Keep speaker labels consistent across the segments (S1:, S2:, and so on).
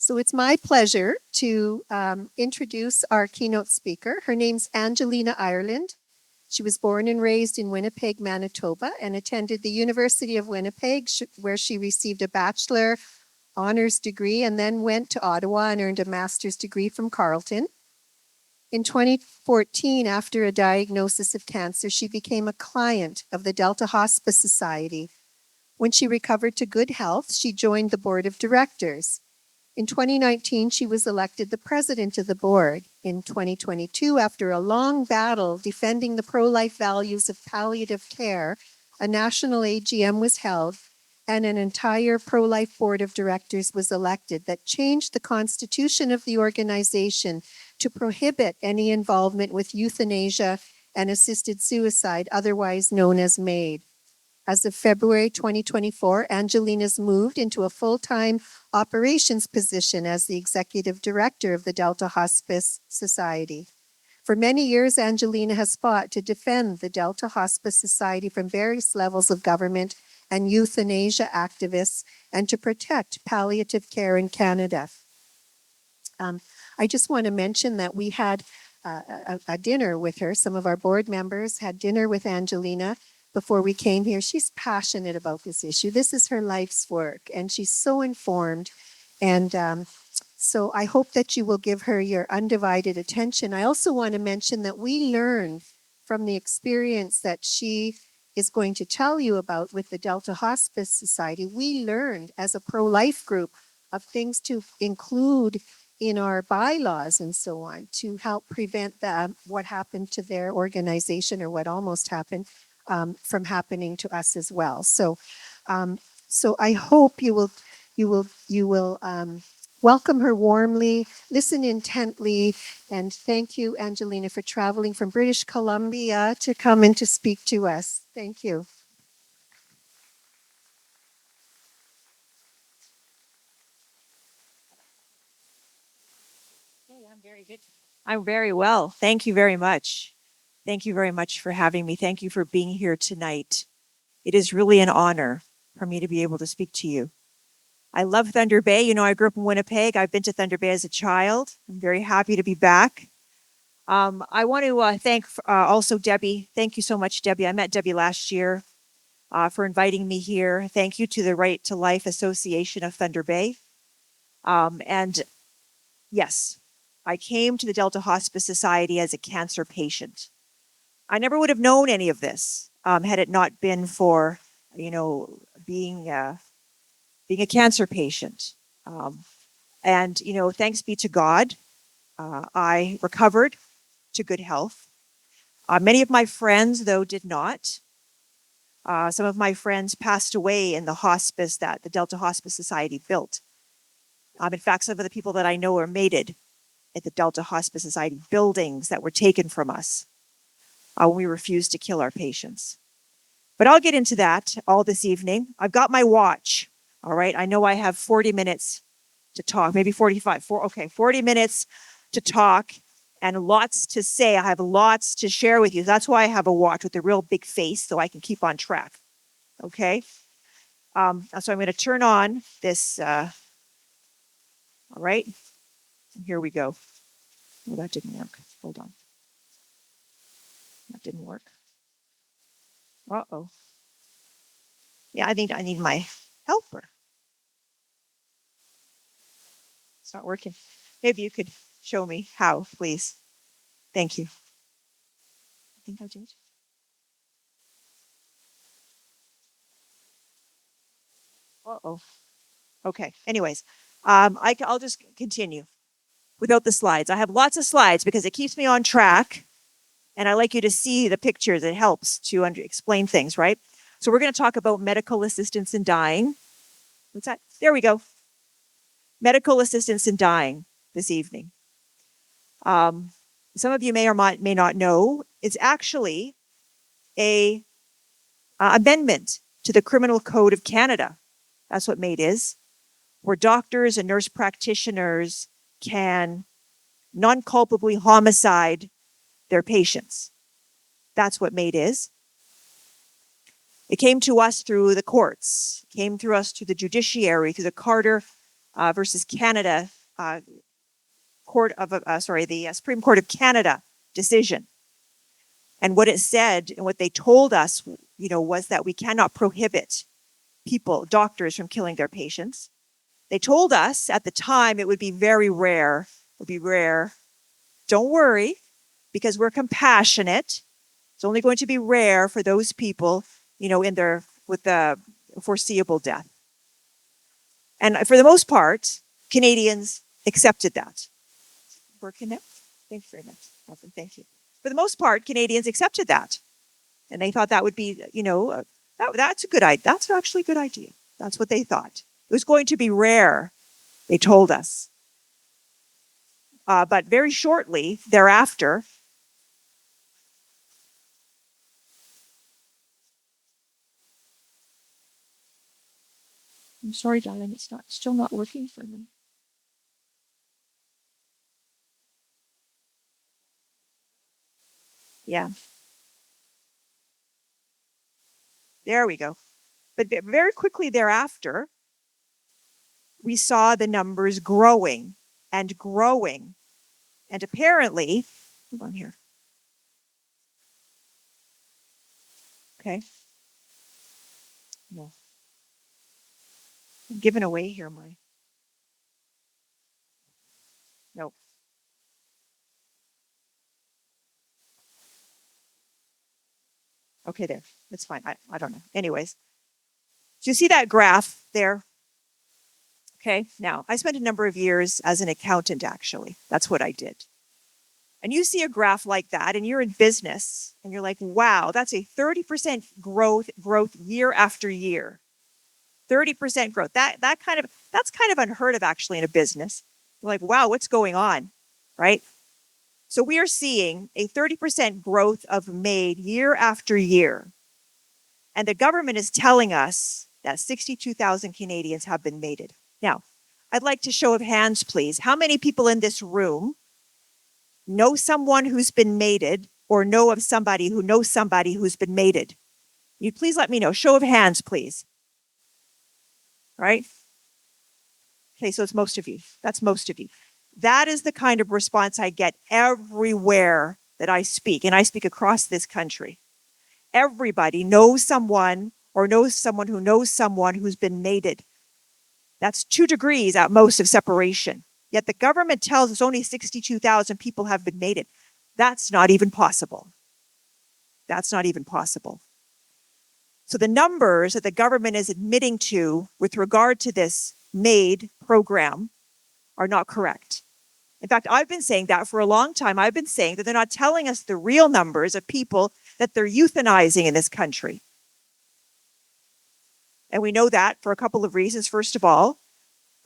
S1: So it's my pleasure to introduce our keynote speaker. Her name's Angelina Ireland. She was born and raised in Winnipeg, Manitoba, and attended the University of Winnipeg, where she received a bachelor honors degree and then went to Ottawa and earned a master's degree from Carleton. In 2014, after a diagnosis of cancer, she became a client of the Delta Hospice Society. When she recovered to good health, she joined the board of directors. In 2019, she was elected the president of the board. In 2022, after a long battle defending the pro-life values of palliative care, a national AGM was held and an entire pro-life board of directors was elected that changed the constitution of the organization to prohibit any involvement with euthanasia and assisted suicide, otherwise known as M.A.I.D. As of February 2024, Angelina's moved into a full-time operations position as the executive director of the Delta Hospice Society. For many years, Angelina has fought to defend the Delta Hospice Society from various levels of government and euthanasia activists and to protect palliative care in Canada. I just want to mention that we had a dinner with her. Some of our board members had dinner with Angelina before we came here. She's passionate about this issue. This is her life's work, and she's so informed. And so I hope that you will give her your undivided attention. I also want to mention that we learned from the experience that she is going to tell you about with the Delta Hospice Society. We learned as a pro-life group of things to include in our bylaws and so on to help prevent what happened to their organization or what almost happened from happening to us as well. So I hope you will welcome her warmly, listen intently, and thank you, Angelina, for traveling from British Columbia to come and to speak to us. Thank you.
S2: Hey, I'm very good. I'm very well. Thank you very much. Thank you very much for having me. Thank you for being here tonight. It is really an honor for me to be able to speak to you. I love Thunder Bay. You know, I grew up in Winnipeg. I've been to Thunder Bay as a child. I'm very happy to be back. I want to thank also Debbie. Thank you so much, Debbie. I met Debbie last year for inviting me here. Thank you to the Right to Life Association of Thunder Bay. And yes, I came to the Delta Hospice Society as a cancer patient. I never would have known any of this had it not been for, you know, being a cancer patient. And, you know, thanks be to God, I recovered to good health. Many of my friends, though, did not. Some of my friends passed away in the hospice that the Delta Hospice Society built. In fact, some of the people that I know are mated at the Delta Hospice Society buildings that were taken from us when we refused to kill our patients. But I'll get into that all this evening. I've got my watch, all right? I know I have 40 minutes to talk, maybe 45, 40 minutes to talk and lots to say. I have lots to share with you. That's why I have a watch with a real big face so I can keep on track, okay? So I'm going to turn on this, all right? Here we go. Oh, that didn't work. Hold on. That didn't work. Uh-oh. Yeah, I think I need my helper. It's not working. Maybe you could show me how, please. Thank you. I think I did. Uh-oh. Okay. Anyways, I'll just continue without the slides. I have lots of slides because it keeps me on track, and I like you to see the pictures. It helps to explain things, right? So we're going to talk about medical assistance in dying. What's that? There we go. Medical assistance in dying this evening. Some of you may or may not know, it's actually a amendment to the Criminal Code of Canada. That's what M.A.I.D is, where doctors and nurse practitioners can non-culpably homicide their patients. That's what M.A.I.D is. It came to us through the courts, came through us through the judiciary, through the Carter versus Canada the Supreme Court of Canada decision. And what it said and what they told us, was that we cannot prohibit doctors from killing their patients. They told us at the time it would be very rare. It would be rare. Don't worry, because we're compassionate. It's only going to be rare for those people, with the foreseeable death. And for the most part, Canadians accepted that. Working it? Thanks very much. Awesome. Thank you. For the most part, Canadians accepted that. And they thought that would be, that's a good idea. That's actually a good idea. That's what they thought. It was going to be rare, they told us. But very shortly thereafter, I'm sorry, darling, it's still not working for me. Yeah. There we go. But very quickly thereafter, we saw the numbers growing and growing. And apparently, hold on here. Okay. No. I'm giving away here, Nope. Okay, there. That's fine. I don't know. Anyways. Do you see that graph there? Okay. Now, I spent a number of years as an accountant, actually. That's what I did. And you see a graph like that, and you're in business, and you're like, wow, that's a 30% growth year after year. 30% growth. That's kind of unheard of, actually, in a business. You're like, wow, what's going on? Right? So we are seeing a 30% growth of M.A.I.D year after year. And the government is telling us that 62,000 Canadians have been mated. Now, I'd like to show of hands, please. How many people in this room know someone who's been mated or know of somebody who knows somebody who's been mated? You please let me know. Show of hands, please. Right? Okay, so it's most of you. That's most of you. That is the kind of response I get everywhere that I speak, and I speak across this country. Everybody knows someone or knows someone who's been mated. That's 2 degrees at most of separation. Yet the government tells us only 62,000 people have been mated. That's not even possible. That's not even possible. So the numbers that the government is admitting to with regard to this M.A.I.D program are not correct. In fact, I've been saying that for a long time. I've been saying that they're not telling us the real numbers of people that they're euthanizing in this country. And we know that for a couple of reasons. First of all,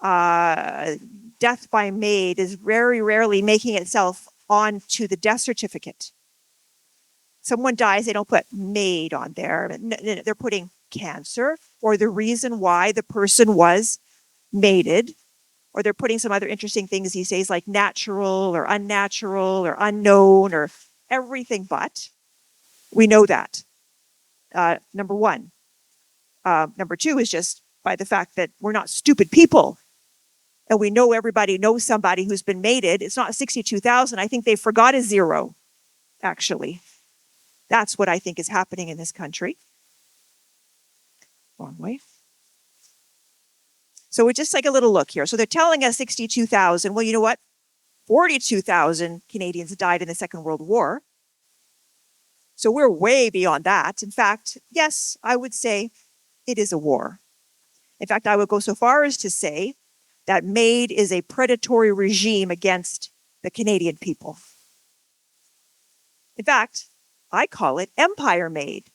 S2: death by M.A.I.D is very rarely making itself onto the death certificate. Someone dies, they don't put M.A.I.D on there. They're putting cancer or the reason why the person was mated, or they're putting some other interesting things these days like natural or unnatural or unknown or everything but. We know that. Number one. Number two is just by the fact that we're not stupid people. And we know everybody knows somebody who's been mated. It's not 62,000. I think they forgot a zero, actually. That's what I think is happening in this country. Wrong way. So we just take a little look here. So they're telling us 62,000. Well, you know what? 42,000 Canadians died in the Second World War. So we're way beyond that. In fact, yes, I would say it is a war. In fact, I would go so far as to say that M.A.I.D is a predatory regime against the Canadian people. In fact, I call it Empire M.A.I.D.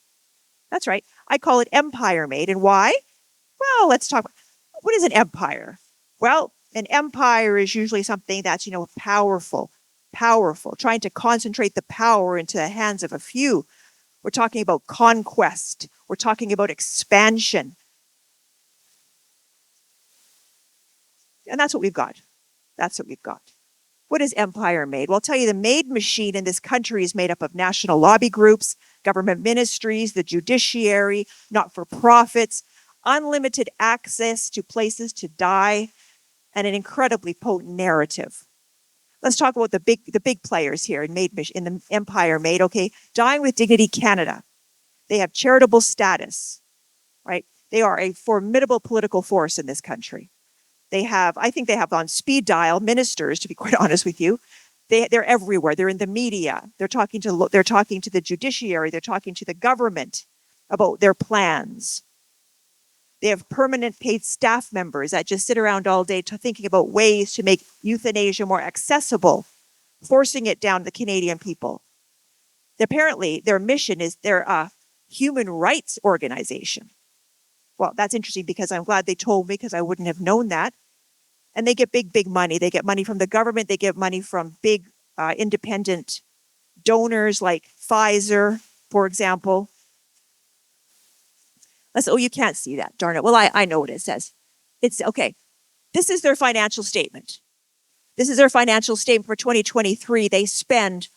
S2: That's right. I call it Empire M.A.I.D. And why? Well, let's talk. What is an empire? Well, an empire is usually something that's, powerful, trying to concentrate the power into the hands of a few. We're talking about conquest. We're talking about expansion. And that's what we've got. That's what we've got. What is Empire M.A.I.D? Well, I'll tell you, the M.A.I.D machine in this country is made up of national lobby groups, government ministries, the judiciary, not-for-profits, unlimited access to places to die, and an incredibly potent narrative. Let's talk about the big players here in M.A.I.D, in the Empire M.A.I.D, okay? Dying with Dignity Canada. They have charitable status, right? They are a formidable political force in this country. I think they have on speed dial ministers, to be quite honest with you. They're everywhere. They're in the media. They're talking to the judiciary. They're talking to the government about their plans. They have permanent paid staff members that just sit around all day thinking about ways to make euthanasia more accessible, forcing it down to the Canadian people. Apparently, their mission is they're a human rights organization. Well, that's interesting because I'm glad they told me because I wouldn't have known that. And they get big money. They get money from the government. They get money from big independent donors like Pfizer, for example. Oh, you can't see that, darn it. Well, I know what it says. It's okay. This is their financial statement. This is their financial statement for 2023. They spend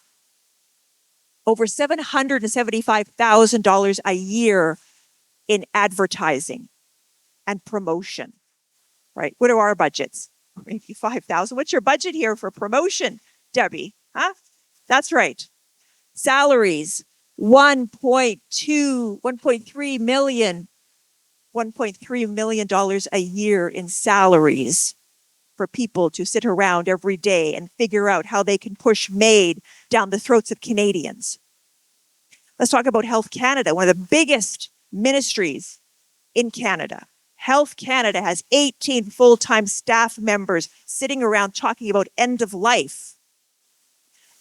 S2: over $775,000 a year in advertising and promotion, right? What are our budgets? Maybe 5,000. What's your budget here for promotion, Debbie? Huh? That's right. Salaries, 1.3 million a year in salaries for people to sit around every day and figure out how they can push M.A.I.D down the throats of Canadians. Let's talk about Health Canada, one of the biggest ministries in Canada. Health Canada has 18 full-time staff members sitting around talking about end of life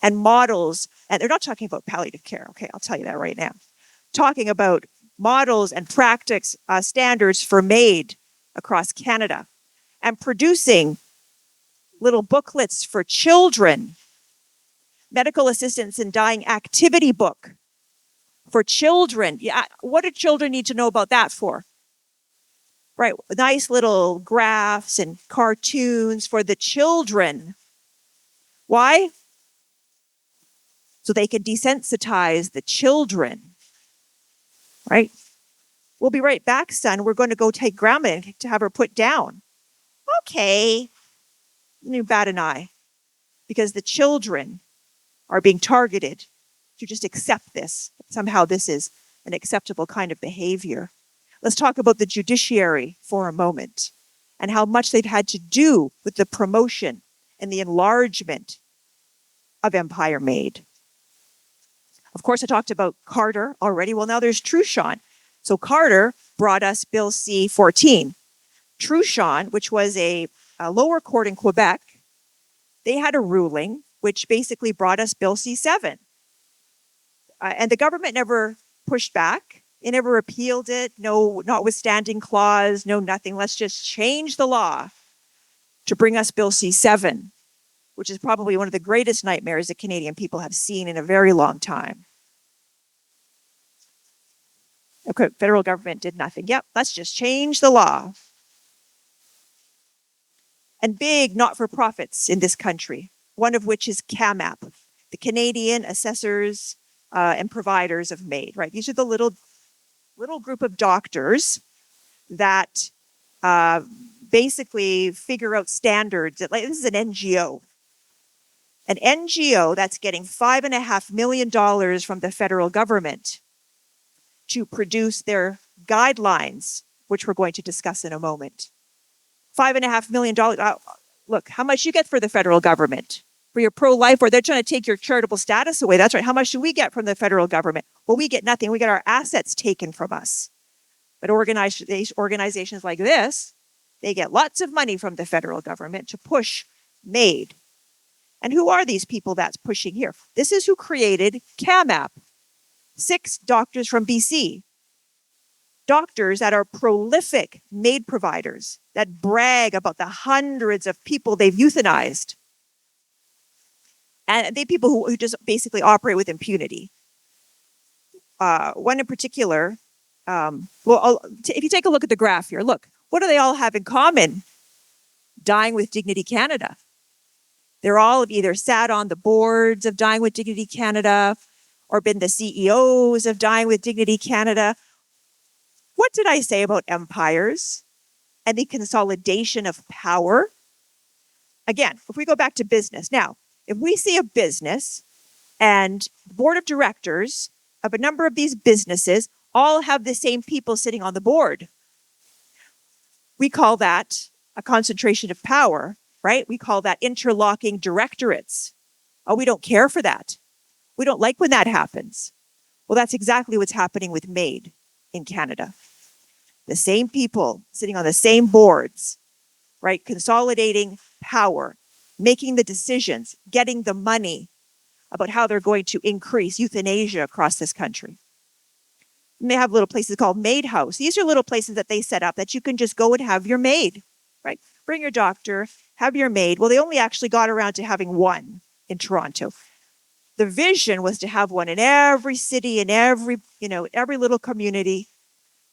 S2: and models. And they're not talking about palliative care. Okay, I'll tell you that right now. Talking about models and practice standards for M.A.I.D across Canada and producing little booklets for children, medical assistance in dying activity book for children. Yeah, what do children need to know about that for? Right, nice little graphs and cartoons for the children. Why? So they can desensitize the children, right? We'll be right back, son. We're going to go take grandma to have her put down. Okay. You bat an eye because the children are being targeted to just accept this. Somehow this is an acceptable kind of behavior. Let's talk about the judiciary for a moment and how much they've had to do with the promotion and the enlargement of Empire M.A.I.D. Of course, I talked about Carter already. Well, now there's Truchon. So Carter brought us Bill C-14. Truchon, which was a lower court in Quebec, they had a ruling which basically brought us Bill C-7. And the government never pushed back. It never appealed it. No notwithstanding clause, no nothing. Let's just change the law to bring us Bill C-7, which is probably one of the greatest nightmares that Canadian people have seen in a very long time. Okay, federal government did nothing. Yep, let's just change the law. And big not-for-profits in this country, one of which is CAMAP, the Canadian Assessors and Providers of M.A.I.D, right? These are the little group of doctors that basically figure out standards. This is an NGO. An NGO that's getting $5.5 million from the federal government to produce their guidelines, which we're going to discuss in a moment. $5.5 million. Look, how much you get for the federal government? For your pro-life, or they're trying to take your charitable status away. That's right. How much do we get from the federal government? Well, we get nothing. We get our assets taken from us. But organizations like this, they get lots of money from the federal government to push M.A.I.D. And who are these people that's pushing here? This is who created CAMAP. 6 doctors from BC. Doctors that are prolific M.A.I.D providers that brag about the hundreds of people they've euthanized. And they people who just basically operate with impunity. One in particular, if you take a look at the graph here, look, what do they all have in common? Dying with Dignity Canada. They're all either sat on the boards of Dying with Dignity Canada or been the CEOs of Dying with Dignity Canada. What did I say about empires and the consolidation of power? again, if we go back to business, now, if we see a business and the board of directors of a number of these businesses all have the same people sitting on the board, we call that a concentration of power, right? We call that interlocking directorates. Oh, we don't care for that. We don't like when that happens. Well, that's exactly what's happening with M.A.I.D in Canada. The same people sitting on the same boards, right? Consolidating power, making the decisions, getting the money about how they're going to increase euthanasia across this country. And they have little places called M.A.I.D House. These are little places that they set up that you can just go and have your M.A.I.D, right? Bring your doctor, have your M.A.I.D. Well, they only actually got around to having one in Toronto. The vision was to have one in every city, in every little community.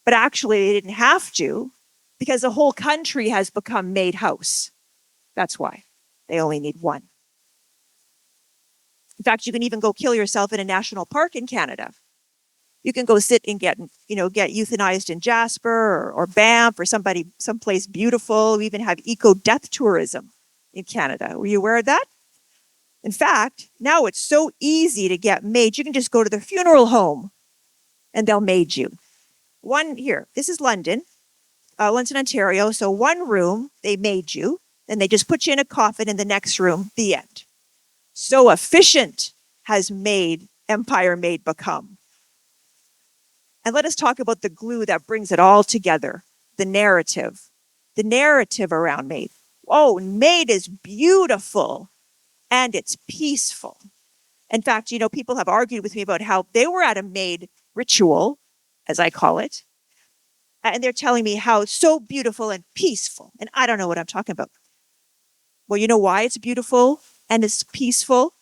S2: But actually, they didn't have to because the whole country has become M.A.I.D House. That's why they only need one. In fact, you can even go kill yourself in a national park in Canada. You can go sit and get euthanized in Jasper or Banff or someplace beautiful. We even have eco-death tourism in Canada. Were you aware of that? In fact, now it's so easy to get M.A.I.D. You can just go to the funeral home and they'll M.A.I.D you. One here, this is London, Ontario. So one room, they M.A.I.D you. Then they just put you in a coffin in the next room, the end. So efficient has M.A.I.D, Empire M.A.I.D become. And let us talk about the glue that brings it all together, the narrative around M.A.I.D. Oh, M.A.I.D is beautiful and it's peaceful. In fact, people have argued with me about how they were at a M.A.I.D ritual, as I call it, and they're telling me how it's so beautiful and peaceful. And I don't know what I'm talking about. Well, you know why it's beautiful and it's peaceful?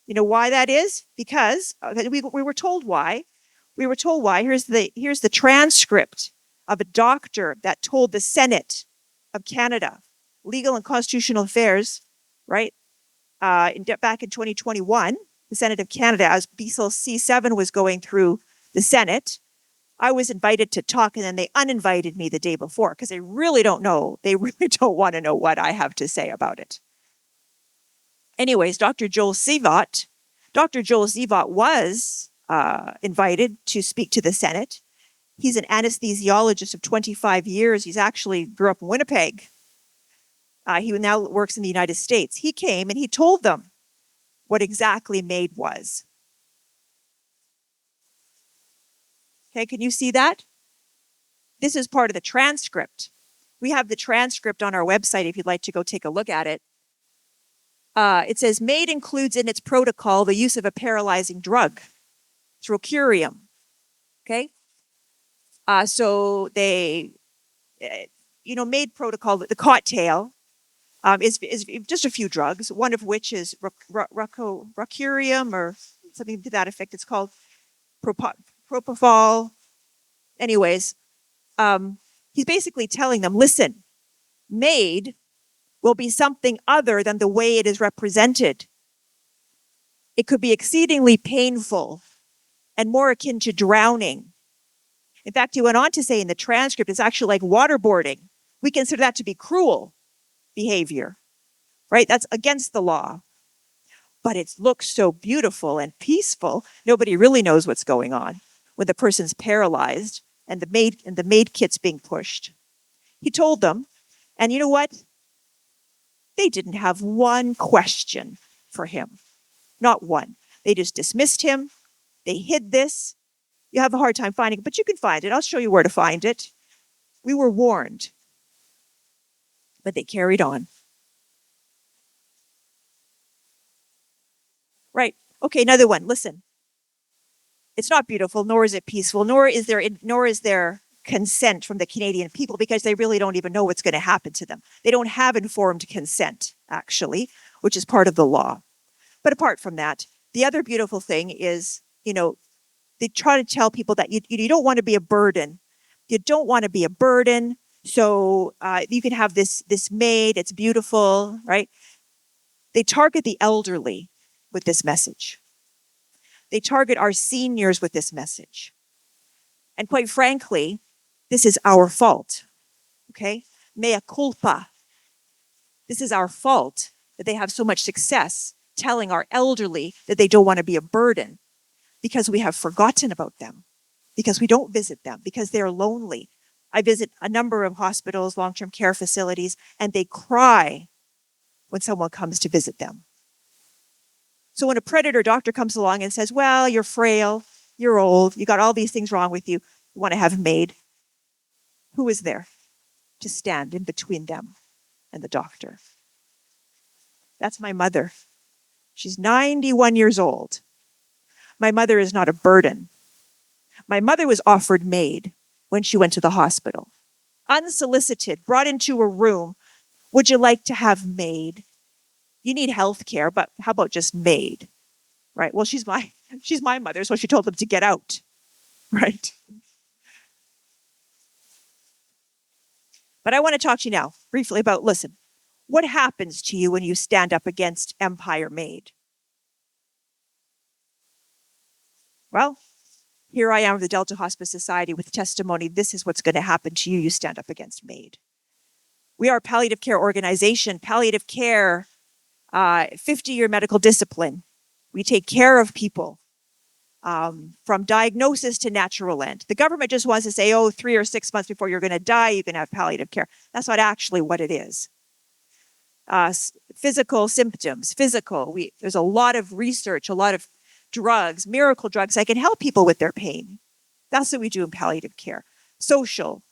S2: You know why that is? Because we were told why. We were told why. Here's the transcript of a doctor that told the Senate of Canada, Legal and Constitutional Affairs, right? Back in 2021, the Senate of Canada, as Bill C7 was going through the Senate, I was invited to talk, and then they uninvited me the day before because they really don't know. They really don't want to know what I have to say about it. Anyways, Dr. Joel Sivat was invited to speak to the Senate. He's an anesthesiologist of 25 years. He's actually grew up in Winnipeg. He now works in the United States. He came and he told them what exactly M.A.I.D was. Okay, can you see that? This is part of the transcript. We have the transcript on our website if you'd like to go take a look at it. It says M.A.I.D includes in its protocol the use of a paralyzing drug, trocurium. Okay? So they, M.A.I.D protocol, the cocktail, is just a few drugs, one of which is rocurium or something to that effect. It's called propofol. Anyways, he's basically telling them, listen, M.A.I.D will be something other than the way it is represented. It could be exceedingly painful and more akin to drowning. In fact, he went on to say in the transcript, it's actually like waterboarding. We consider that to be cruel behavior, right? That's against the law. But it looks so beautiful and peaceful. Nobody really knows what's going on when the person's paralyzed and the M.A.I.D kit's being pushed. He told them, and you know what? They didn't have one question for him. Not one. They just dismissed him. They hid this. You have a hard time finding it, but you can find it. I'll show you where to find it. We were warned, but they carried on. Right. Okay, another one. Listen. It's not beautiful, nor is it peaceful, nor is there consent from the Canadian people because they really don't even know what's going to happen to them. They don't have informed consent, actually, which is part of the law. But apart from that, the other beautiful thing is, they try to tell people that you don't want to be a burden. You don't want to be a burden. So you can have this M.A.I.D. It's beautiful, right? They target the elderly with this message. They target our seniors with this message. And quite frankly, this is our fault. Okay? Mea culpa. This is our fault that they have so much success telling our elderly that they don't want to be a burden, because we have forgotten about them, because we don't visit them, because they're lonely. I visit a number of hospitals, long-term care facilities, and they cry when someone comes to visit them. So when a predator doctor comes along and says, well, you're frail, you're old, you got all these things wrong with you, you want to have M.A.I.D, who is there to stand in between them and the doctor? That's my mother. She's 91 years old. My mother is not a burden. My mother was offered M.A.I.D when she went to the hospital. Unsolicited, brought into a room. Would you like to have M.A.I.D? You need health care, but how about just M.A.I.D? Right? Well, she's my mother, so she told them to get out. Right? But I want to talk to you now briefly about, listen, what happens to you when you stand up against Empire M.A.I.D? Well, here I am with the Delta Hospice Society with testimony. This is what's going to happen to you. You stand up against M.A.I.D. We are a palliative care organization. Palliative care, 50-year medical discipline. We take care of people from diagnosis to natural end. The government just wants to say, 3 or 6 months before you're going to die, you can have palliative care. That's not actually what it is. Physical symptoms, there's a lot of research, a lot of drugs, miracle drugs that can help people with their pain. That's what we do in palliative care. Social,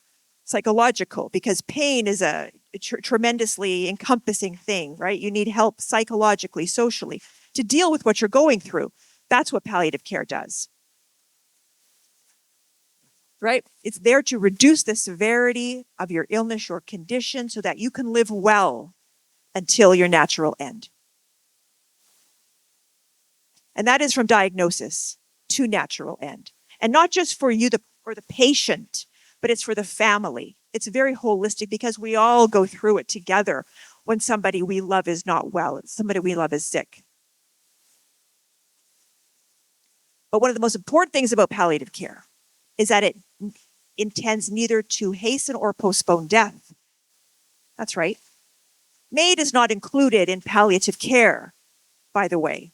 S2: psychological, because pain is a tremendously encompassing thing, right? You need help psychologically, socially, to deal with what you're going through. That's what palliative care does, right? It's there to reduce the severity of your illness or condition so that you can live well until your natural end. And that is from diagnosis to natural end. And not just for you or the patient, but it's for the family. It's very holistic because we all go through it together when somebody we love is not well, somebody we love is sick. But one of the most important things about palliative care is that it intends neither to hasten or postpone death. That's right. M.A.I.D is not included in palliative care, by the way.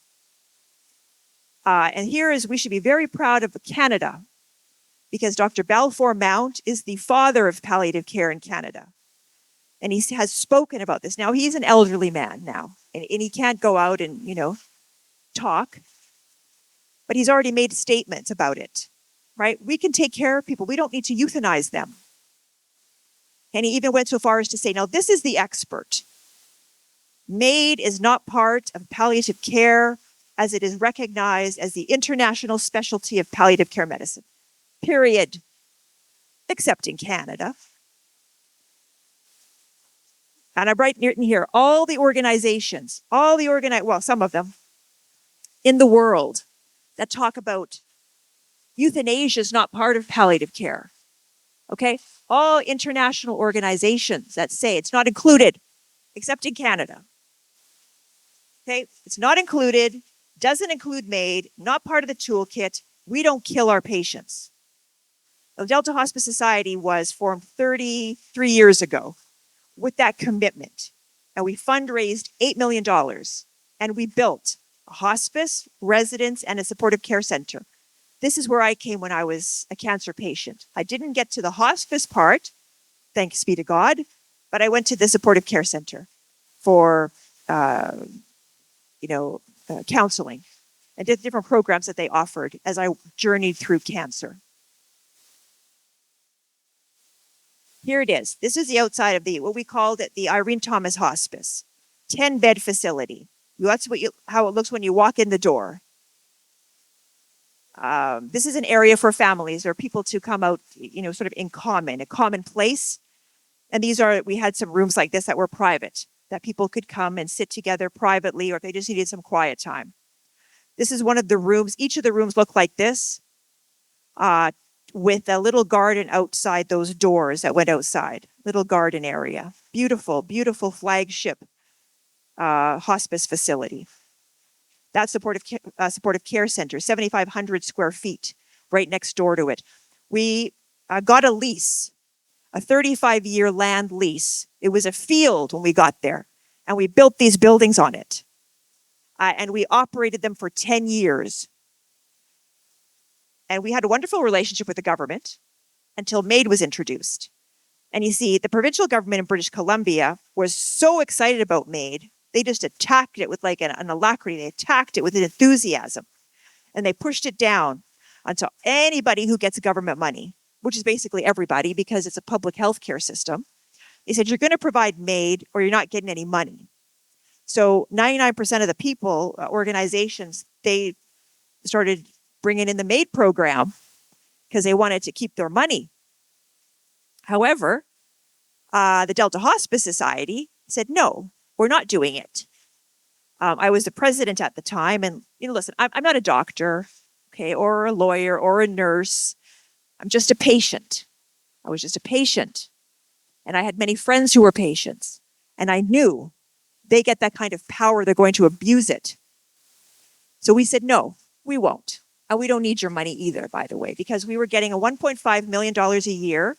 S2: And we should be very proud of Canada, because Dr. Balfour Mount is the father of palliative care in Canada. And he has spoken about this. Now, he's an elderly man now, and he can't go out and, talk. But he's already made statements about it, right? We can take care of people. We don't need to euthanize them. And he even went so far as to say, now, this is the expert. M.A.I.D is not part of palliative care as it is recognized as the international specialty of palliative care medicine. Period. Except in Canada. And I'm writing here, all the organizations, some of them in the world that talk about euthanasia is not part of palliative care. Okay? All international organizations that say it's not included, except in Canada. Okay? It's not included, doesn't include M.A.I.D, not part of the toolkit. We don't kill our patients. The Delta Hospice Society was formed 33 years ago with that commitment. And we fundraised $8 million. And we built a hospice, residence, and a supportive care center. This is where I came when I was a cancer patient. I didn't get to the hospice part, thanks be to God, but I went to the supportive care center for, counseling and did different programs that they offered as I journeyed through cancer. Here it is. This is the outside of what we called it the Irene Thomas Hospice, 10-bed facility. That's how it looks when you walk in the door. This is an area for families or people to come out, sort of in common, a common place. And we had some rooms like this that were private, that people could come and sit together privately, or if they just needed some quiet time. This is one of the rooms. Each of the rooms look like this, with a little garden outside those doors that went outside, little garden area. Beautiful, beautiful flagship hospice facility. That supportive care center, 7,500 square feet, right next door to it. We got a lease, a 35-year land lease. It was a field when we got there. and we built these buildings on it. And we operated them for 10 years. And we had a wonderful relationship with the government until M.A.I.D was introduced. And you see, the provincial government in British Columbia was so excited about M.A.I.D, they just attacked it with like an alacrity. They attacked it with an enthusiasm. And they pushed it down until anybody who gets government money, which is basically everybody because it's a public health care system, they said, you're going to provide M.A.I.D or you're not getting any money. So 99% of the people, organizations, they started bringing in the M.A.I.D program because they wanted to keep their money. However, the Delta Hospice Society said, no, we're not doing it. I was the president at the time, and listen, I'm not a doctor, okay, or a lawyer or a nurse. I'm just a patient. I was just a patient, and I had many friends who were patients, and I knew they get that kind of power, they're going to abuse it. So we said, no, we won't. And we don't need your money either, by the way, because we were getting a $1.5 million a year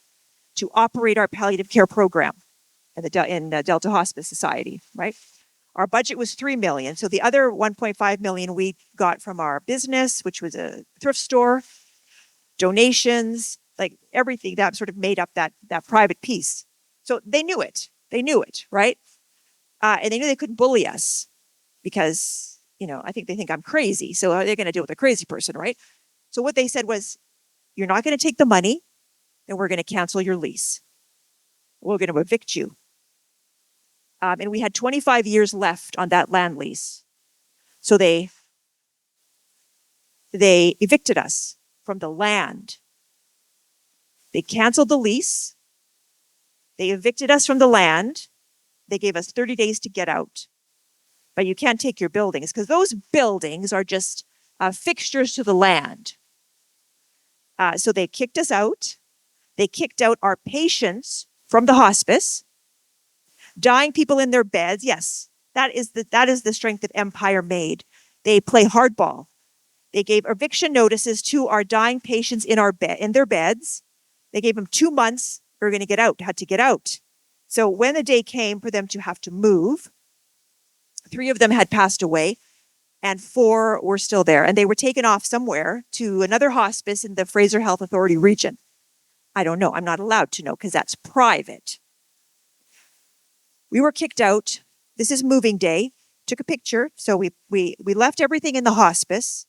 S2: to operate our palliative care program in the Delta Hospice Society, right? Our budget was $3 million. So the other $1.5 million we got from our business, which was a thrift store, donations, like everything that sort of made up that private piece. So they knew it. They knew it, right? And they knew they couldn't bully us because, I think they think I'm crazy. So they're going to deal with a crazy person, right? So what they said was, you're not going to take the money, then we're going to cancel your lease. We're going to evict you. And we had 25 years left on that land lease. So they evicted us from the land. They canceled the lease. They evicted us from the land. They gave us 30 days to get out. But you can't take your buildings because those buildings are just fixtures to the land. So they kicked us out. They kicked out our patients from the hospice. Dying people in their beds. Yes, that is the strength that Empire made. They play hardball. They gave eviction notices to our dying patients in their beds. They gave them 2 months. They were going to get out, had to get out. So when the day came for them to have to move, 3 of them had passed away and 4 were still there. And they were taken off somewhere to another hospice in the Fraser Health Authority region. I don't know. I'm not allowed to know because that's private. We were kicked out. This is moving day. Took a picture. So we left everything in the hospice,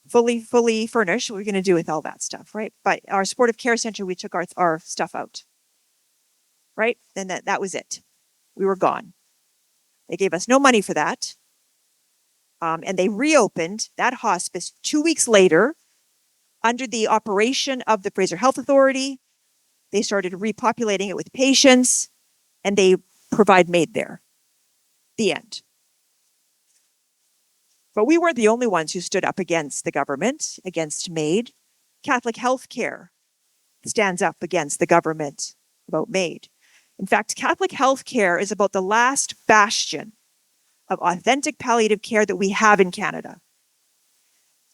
S2: fully furnished. What are we going to do with all that stuff, right? But our supportive care center, we took our stuff out, right? And that was it. We were gone. They gave us no money for that. And they reopened that hospice 2 weeks later under the operation of the Fraser Health Authority. They started repopulating it with patients, and they provide M.A.I.D there. The end. But we weren't the only ones who stood up against the government, against M.A.I.D. Catholic healthcare stands up against the government about M.A.I.D. In fact, Catholic healthcare is about the last bastion of authentic palliative care that we have in Canada.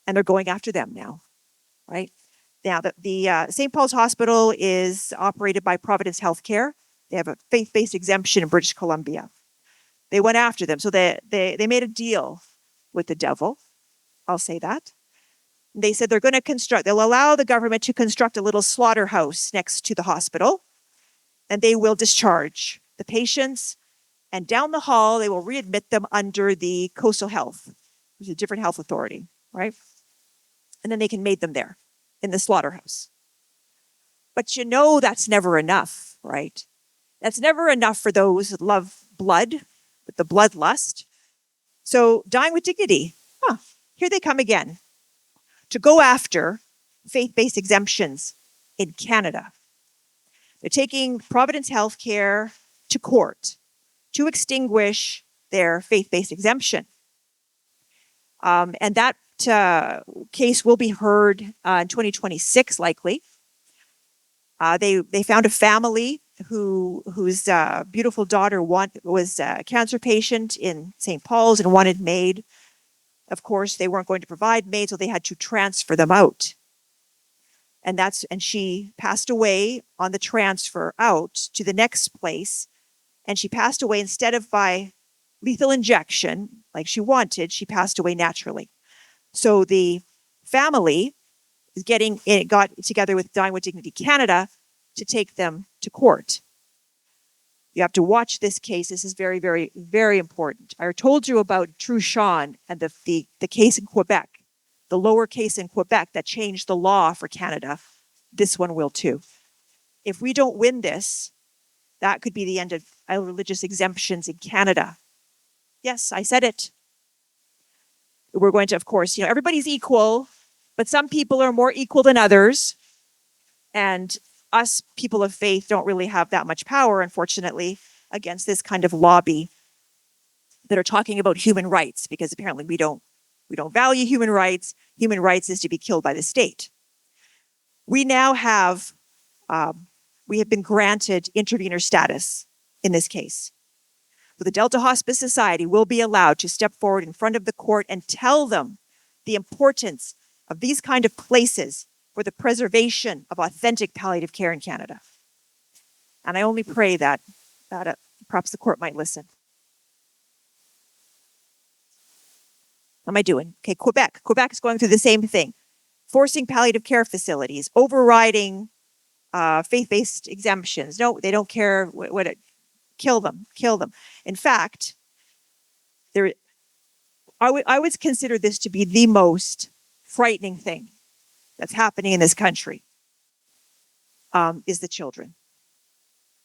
S2: And they're going after them now, right? Now, the St. Paul's Hospital is operated by Providence Healthcare. They have a faith-based exemption in British Columbia. They went after them. So they made a deal with the devil. I'll say that. They said they're going to they'll allow the government to construct a little slaughterhouse next to the hospital, and they will discharge the patients. And down the hall, they will readmit them under the Coastal Health, which is a different health authority, right? And then they can M.A.I.D them there in the slaughterhouse. But that's never enough, right? That's never enough for those that love blood, with the bloodlust. So dying with dignity, here they come again to go after faith-based exemptions in Canada. They're taking Providence Healthcare to court to extinguish their faith-based exemption. And that case will be heard in 2026, likely. They found a family whose beautiful daughter was a cancer patient in St. Paul's and wanted M.A.I.D. Of course, they weren't going to provide M.A.I.D, so they had to transfer them out. And she passed away on the transfer out to the next place. And she passed away instead of by lethal injection, like she wanted, she passed away naturally. So the family is got together with Dying with Dignity Canada to take them to court. You have to watch this case. This is very, very, very important. I told you about Truchon and the case in Quebec, the lower case in Quebec that changed the law for Canada. This one will too. If we don't win this, that could be the end of religious exemptions in Canada. Yes, I said it. We're going to, of course, everybody's equal, but some people are more equal than others. And us people of faith don't really have that much power, unfortunately, against this kind of lobby that are talking about human rights, because apparently we don't value human rights. Human rights is to be killed by the state. We now have, we have been granted intervener status in this case. So the Delta Hospice Society will be allowed to step forward in front of the court and tell them the importance of these kind of places for the preservation of authentic palliative care in Canada. And I only pray that perhaps the court might listen. How am I doing? Okay, Quebec. Quebec is going through the same thing. Forcing palliative care facilities, overriding faith-based exemptions. No, they don't care what it, kill them. In fact, I would consider this to be the most frightening thing that's happening in this country, is the children.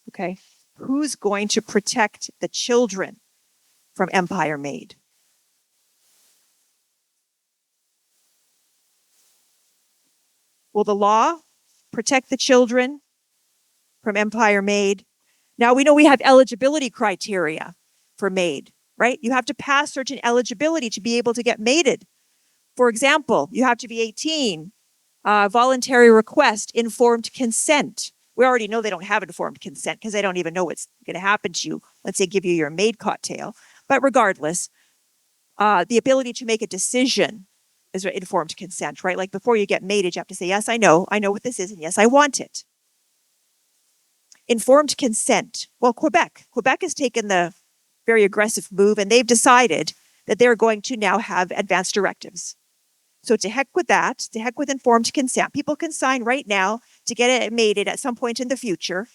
S2: Okay? Who's going to protect the children from M.A.I.D? Will the law protect the children from M.A.I.D? Now we know we have eligibility criteria for M.A.I.D, right? You have to pass certain eligibility to be able to get M.A.I.D. For example, you have to be 18, voluntary request, informed consent. We already know they don't have informed consent because they don't even know what's going to happen to you. Let's say give you your M.A.I.D cocktail. But regardless, the ability to make a decision is informed consent, right? Like before you get M.A.I.D, you have to say, yes, I know what this is, and yes, I want it. Informed consent. Well, Quebec has taken the very aggressive move, and they've decided that they're going to now have advance directives. So to heck with that, to heck with informed consent. People can sign right now to get it M.A.I.D at some point in the future.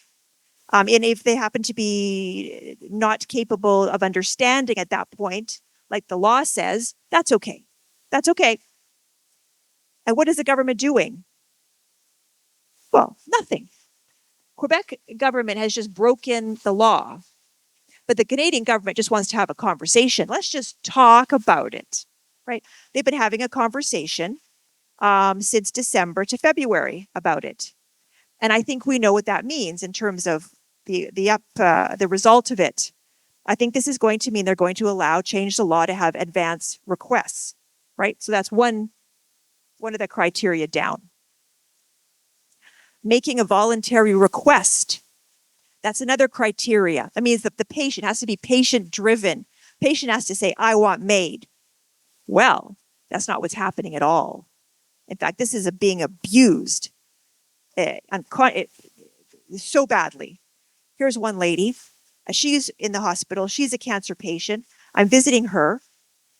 S2: And if they happen to be not capable of understanding at that point, like the law says, that's okay. That's okay. And what is the government doing? Well, nothing. Quebec government has just broken the law, but the Canadian government just wants to have a conversation. Let's just talk about it, right? They've been having a conversation since December to February about it. And I think we know what that means in terms of the result of it. I think this is going to mean they're going to change the law to have advance requests, right? So that's one of the criteria down. Making a voluntary request, that's another criteria. That means that the patient has to be patient-driven. Patient has to say, I want M.A.I.D. Well, that's not what's happening at all. In fact, this is being abused so badly. Here's one lady. She's in the hospital. She's a cancer patient. I'm visiting her.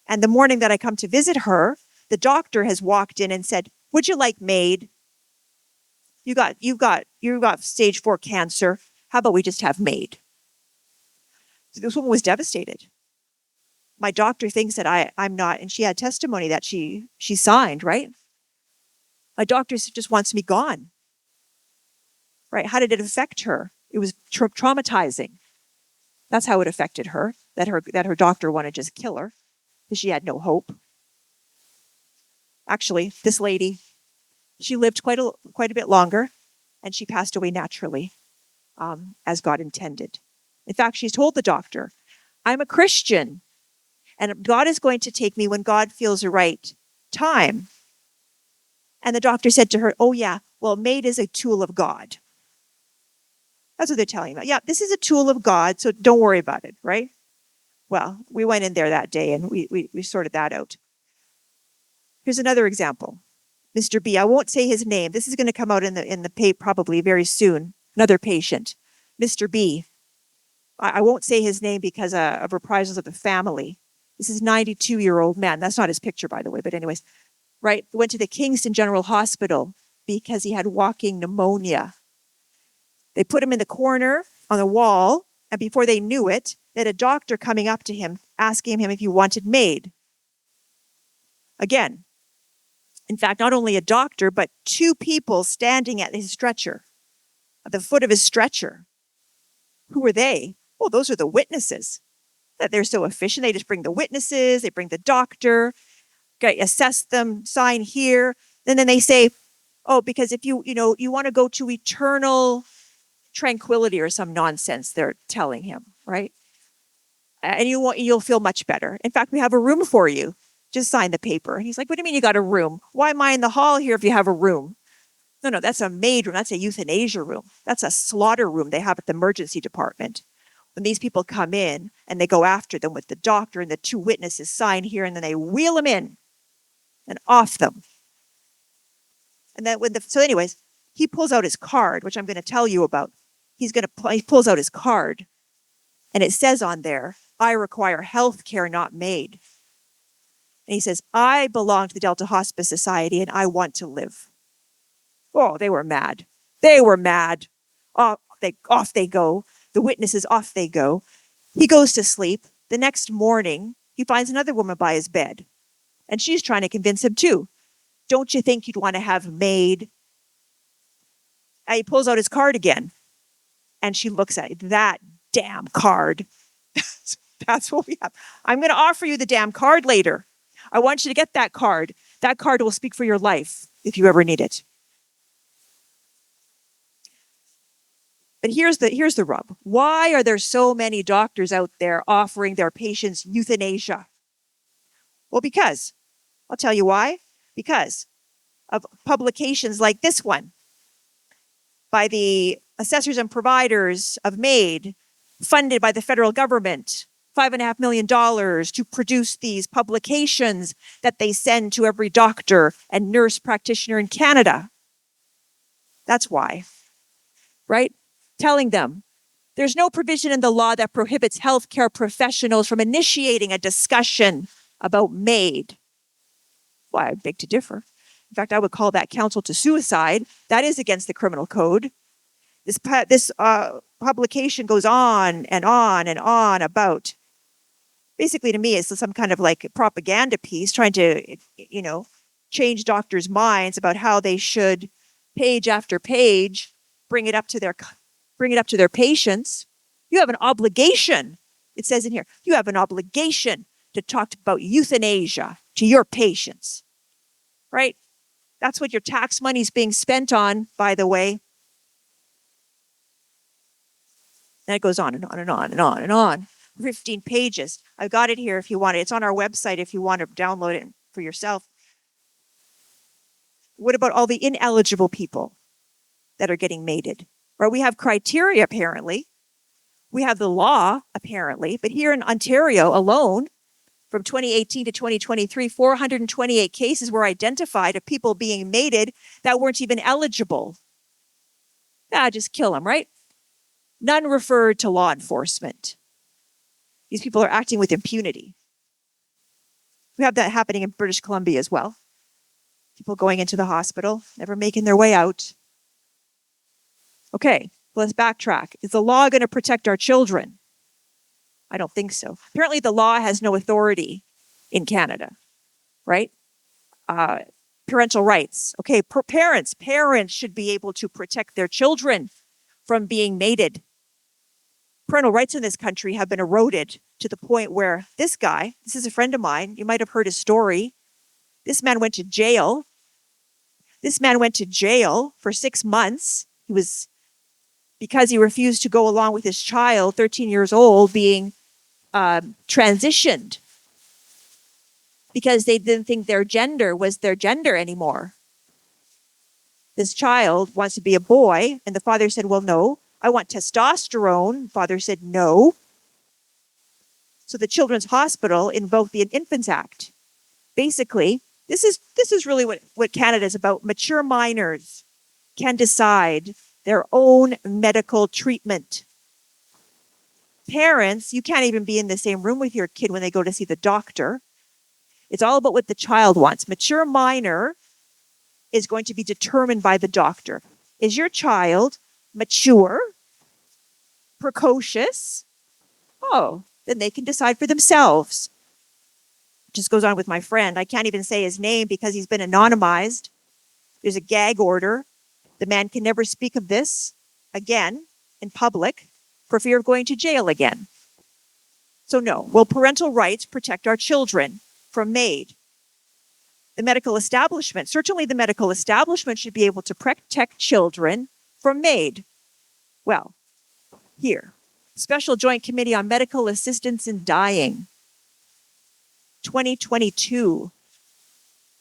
S2: And the morning that I come to visit her, the doctor has walked in and said, would you like M.A.I.D? You've got stage 4 cancer. How about we just have M.A.I.D? So this woman was devastated. My doctor thinks that I'm not, and she had testimony that she signed, right? My doctor just wants me gone. Right? How did it affect her? It was traumatizing. That's how it affected her, that her doctor wanted to just kill her because she had no hope. Actually, this lady, she lived quite a bit longer, and she passed away naturally, as God intended. In fact, she's told the doctor, I'm a Christian, and God is going to take me when God feels the right time. And the doctor said to her, oh yeah, well, M.A.I.D is a tool of God. That's what they're telling me. Yeah, this is a tool of God, so don't worry about it, right? Well, we went in there that day and we sorted that out. Here's another example. Mr. B, I won't say his name. This is going to come out in the paper probably very soon. Another patient. Mr. B I won't say his name because of reprisals of the family. This is 92-year-old man. That's not his picture, by the way, but anyways, right? Went to the Kingston General Hospital because he had walking pneumonia. They put him in the corner on the wall, and before they knew it, they had a doctor coming up to him, asking him if he wanted M.A.I.D. Again, in fact, not only a doctor, but two people standing at his stretcher, at the foot of his stretcher. Who were they? Well, those are the witnesses. That they're so efficient. They just bring the witnesses, they bring the doctor, assess them, sign here. And then they say, oh, because if you want to go to eternal tranquility or some nonsense they're telling him, right? And you'll feel much better. In fact, we have a room for you. Just sign the paper. And he's like, what do you mean you got a room? Why am I in the hall here if you have a room? No, that's a M.A.I.D room. That's a euthanasia room. That's a slaughter room they have at the emergency department. When these people come in and they go after them with the doctor and the two witnesses sign here, and then they wheel them in and off them. And then so anyways, he pulls out his card, which I'm going to tell you about. He pulls out his card, and it says on there, I require health care, not M.A.I.D. And he says, I belong to the Delta Hospice Society and I want to live. Oh, they were mad. They were mad. Off they go. The witnesses, off they go. He goes to sleep. The next morning, he finds another woman by his bed. And she's trying to convince him too. Don't you think you'd want to have M.A.I.D? And he pulls out his card again. And she looks at it. That damn card. That's what we have. I'm going to offer you the damn card later. I want you to get that card. That card will speak for your life if you ever need it. But here's the rub. Why are there so many doctors out there offering their patients euthanasia? Well, because, I'll tell you why. Because of publications like this one by the assessors and providers of M.A.I.D, funded by the federal government, $5.5 million to produce these publications that they send to every doctor and nurse practitioner in Canada. That's why, right? Telling them, there's no provision in the law that prohibits healthcare professionals from initiating a discussion about M.A.I.D. Well, I beg to differ. In fact, I would call that counsel to suicide. That is against the criminal code. This publication goes on and on and on about, basically to me, it's some kind of like propaganda piece trying to, change doctors' minds about how they should, page after page, bring it up to their patients. You have an obligation, it says in here, you have an obligation to talk about euthanasia to your patients, right? That's what your tax money is being spent on, by the way. And it goes on and on and on and on and on. 15 pages. I've got it here if you want it. It's on our website if you want to download it for yourself. What about all the ineligible people that are getting mated? Right? We have criteria, apparently. We have the law, apparently. But here in Ontario alone, from 2018 to 2023, 428 cases were identified of people being mated that weren't even eligible. Just kill them, right? None referred to law enforcement. These people are acting with impunity. We have that happening in British Columbia as well. People going into the hospital, never making their way out. Okay, let's backtrack. Is the law going to protect our children? I don't think so. Apparently the law has no authority in Canada, right? Parental rights. Okay, parents should be able to protect their children from being mated. Parental rights in this country have been eroded to the point where this is a friend of mine, you might have heard his story. This man went to jail. For 6 months. Because he refused to go along with his child, 13 years old, being transitioned because they didn't think their gender was their gender anymore. This child wants to be a boy, and the father said, well, no, I want testosterone. Father said, no. So the Children's Hospital invoked the Infants Act. Basically, this is really what Canada is about. Mature minors can decide their own medical treatment. Parents, you can't even be in the same room with your kid when they go to see the doctor. It's all about what the child wants. Mature minor is going to be determined by the doctor. Is your child mature, precocious? Oh, then they can decide for themselves. Just goes on with my friend. I can't even say his name because he's been anonymized. There's a gag order. The man can never speak of this again in public for fear of going to jail again. So no, will parental rights protect our children from M.A.I.D? The medical establishment, certainly the medical establishment should be able to protect children from M.A.I.D. Well, here, Special Joint Committee on Medical Assistance in Dying, 2022.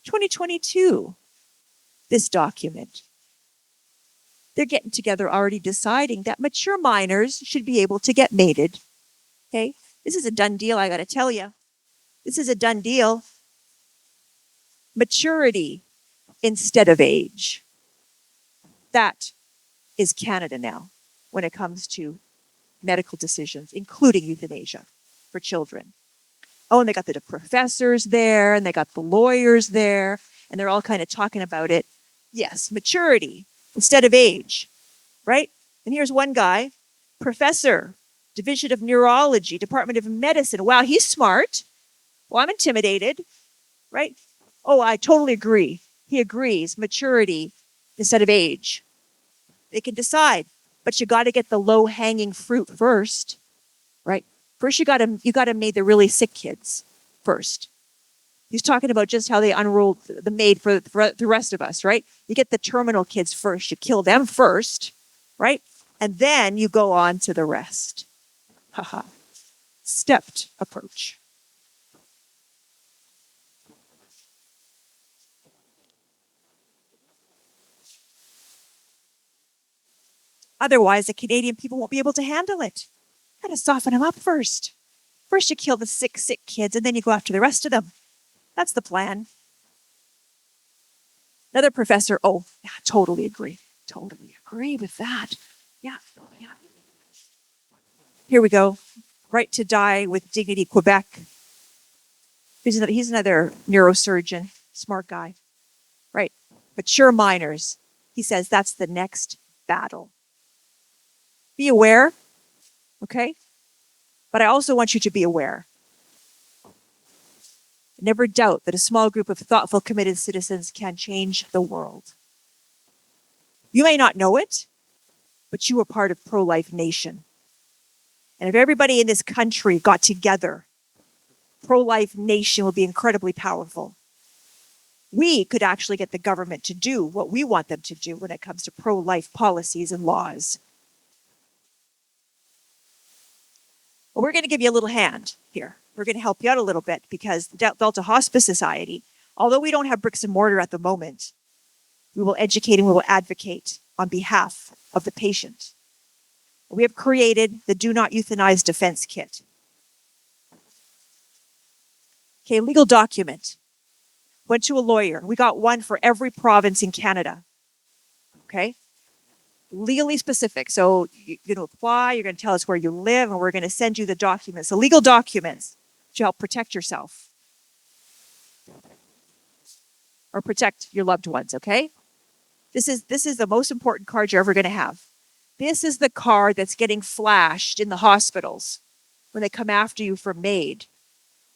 S2: 2022, this document. They're getting together already deciding that mature minors should be able to get mated. Okay? This is a done deal, I got to tell you. This is a done deal. Maturity instead of age. That is Canada now when it comes to medical decisions, including euthanasia for children. Oh, and they got the professors there, and they got the lawyers there, and they're all kind of talking about it. Yes, maturity instead of age, right? And here's one guy, professor, Division of Neurology, Department of Medicine. Wow, he's smart. Well, I'm intimidated, right? Oh, I totally agree. He agrees, maturity instead of age. They can decide, but you got to get the low-hanging fruit first, right? First, you got to make the really sick kids first. He's talking about just how they unrolled the M.A.I.D for the rest of us, right? You get the terminal kids first. You kill them first, right? And then you go on to the rest. Haha. Stepped approach. Otherwise, the Canadian people won't be able to handle it. Got to soften them up first. First, you kill the sick kids, and then you go after the rest of them. That's the plan. Another professor, oh, yeah, totally agree. Totally agree with that. Yeah, yeah. Here we go. Right to Die with Dignity Quebec. He's another neurosurgeon, smart guy. Right. Mature minors. He says that's the next battle. Be aware, okay? But I also want you to be aware. Never doubt that a small group of thoughtful, committed citizens can change the world. You may not know it, but you are part of Pro-Life Nation. And if everybody in this country got together, Pro-Life Nation will be incredibly powerful. We could actually get the government to do what we want them to do when it comes to pro-life policies and laws. But we're going to give you a little hand here. We're going to help you out a little bit because the Delta Hospice Society, although we don't have bricks and mortar at the moment, we will educate and we will advocate on behalf of the patient. We have created the Do Not Euthanize Defense Kit. Okay, legal document. Went to a lawyer. We got one for every province in Canada. Okay? Legally specific. So you're going to apply, you're going to tell us where you live, and we're going to send you the documents, the legal documents to help protect yourself or protect your loved ones, okay? This is the most important card you're ever going to have. This is the card that's getting flashed in the hospitals when they come after you for M.A.I.D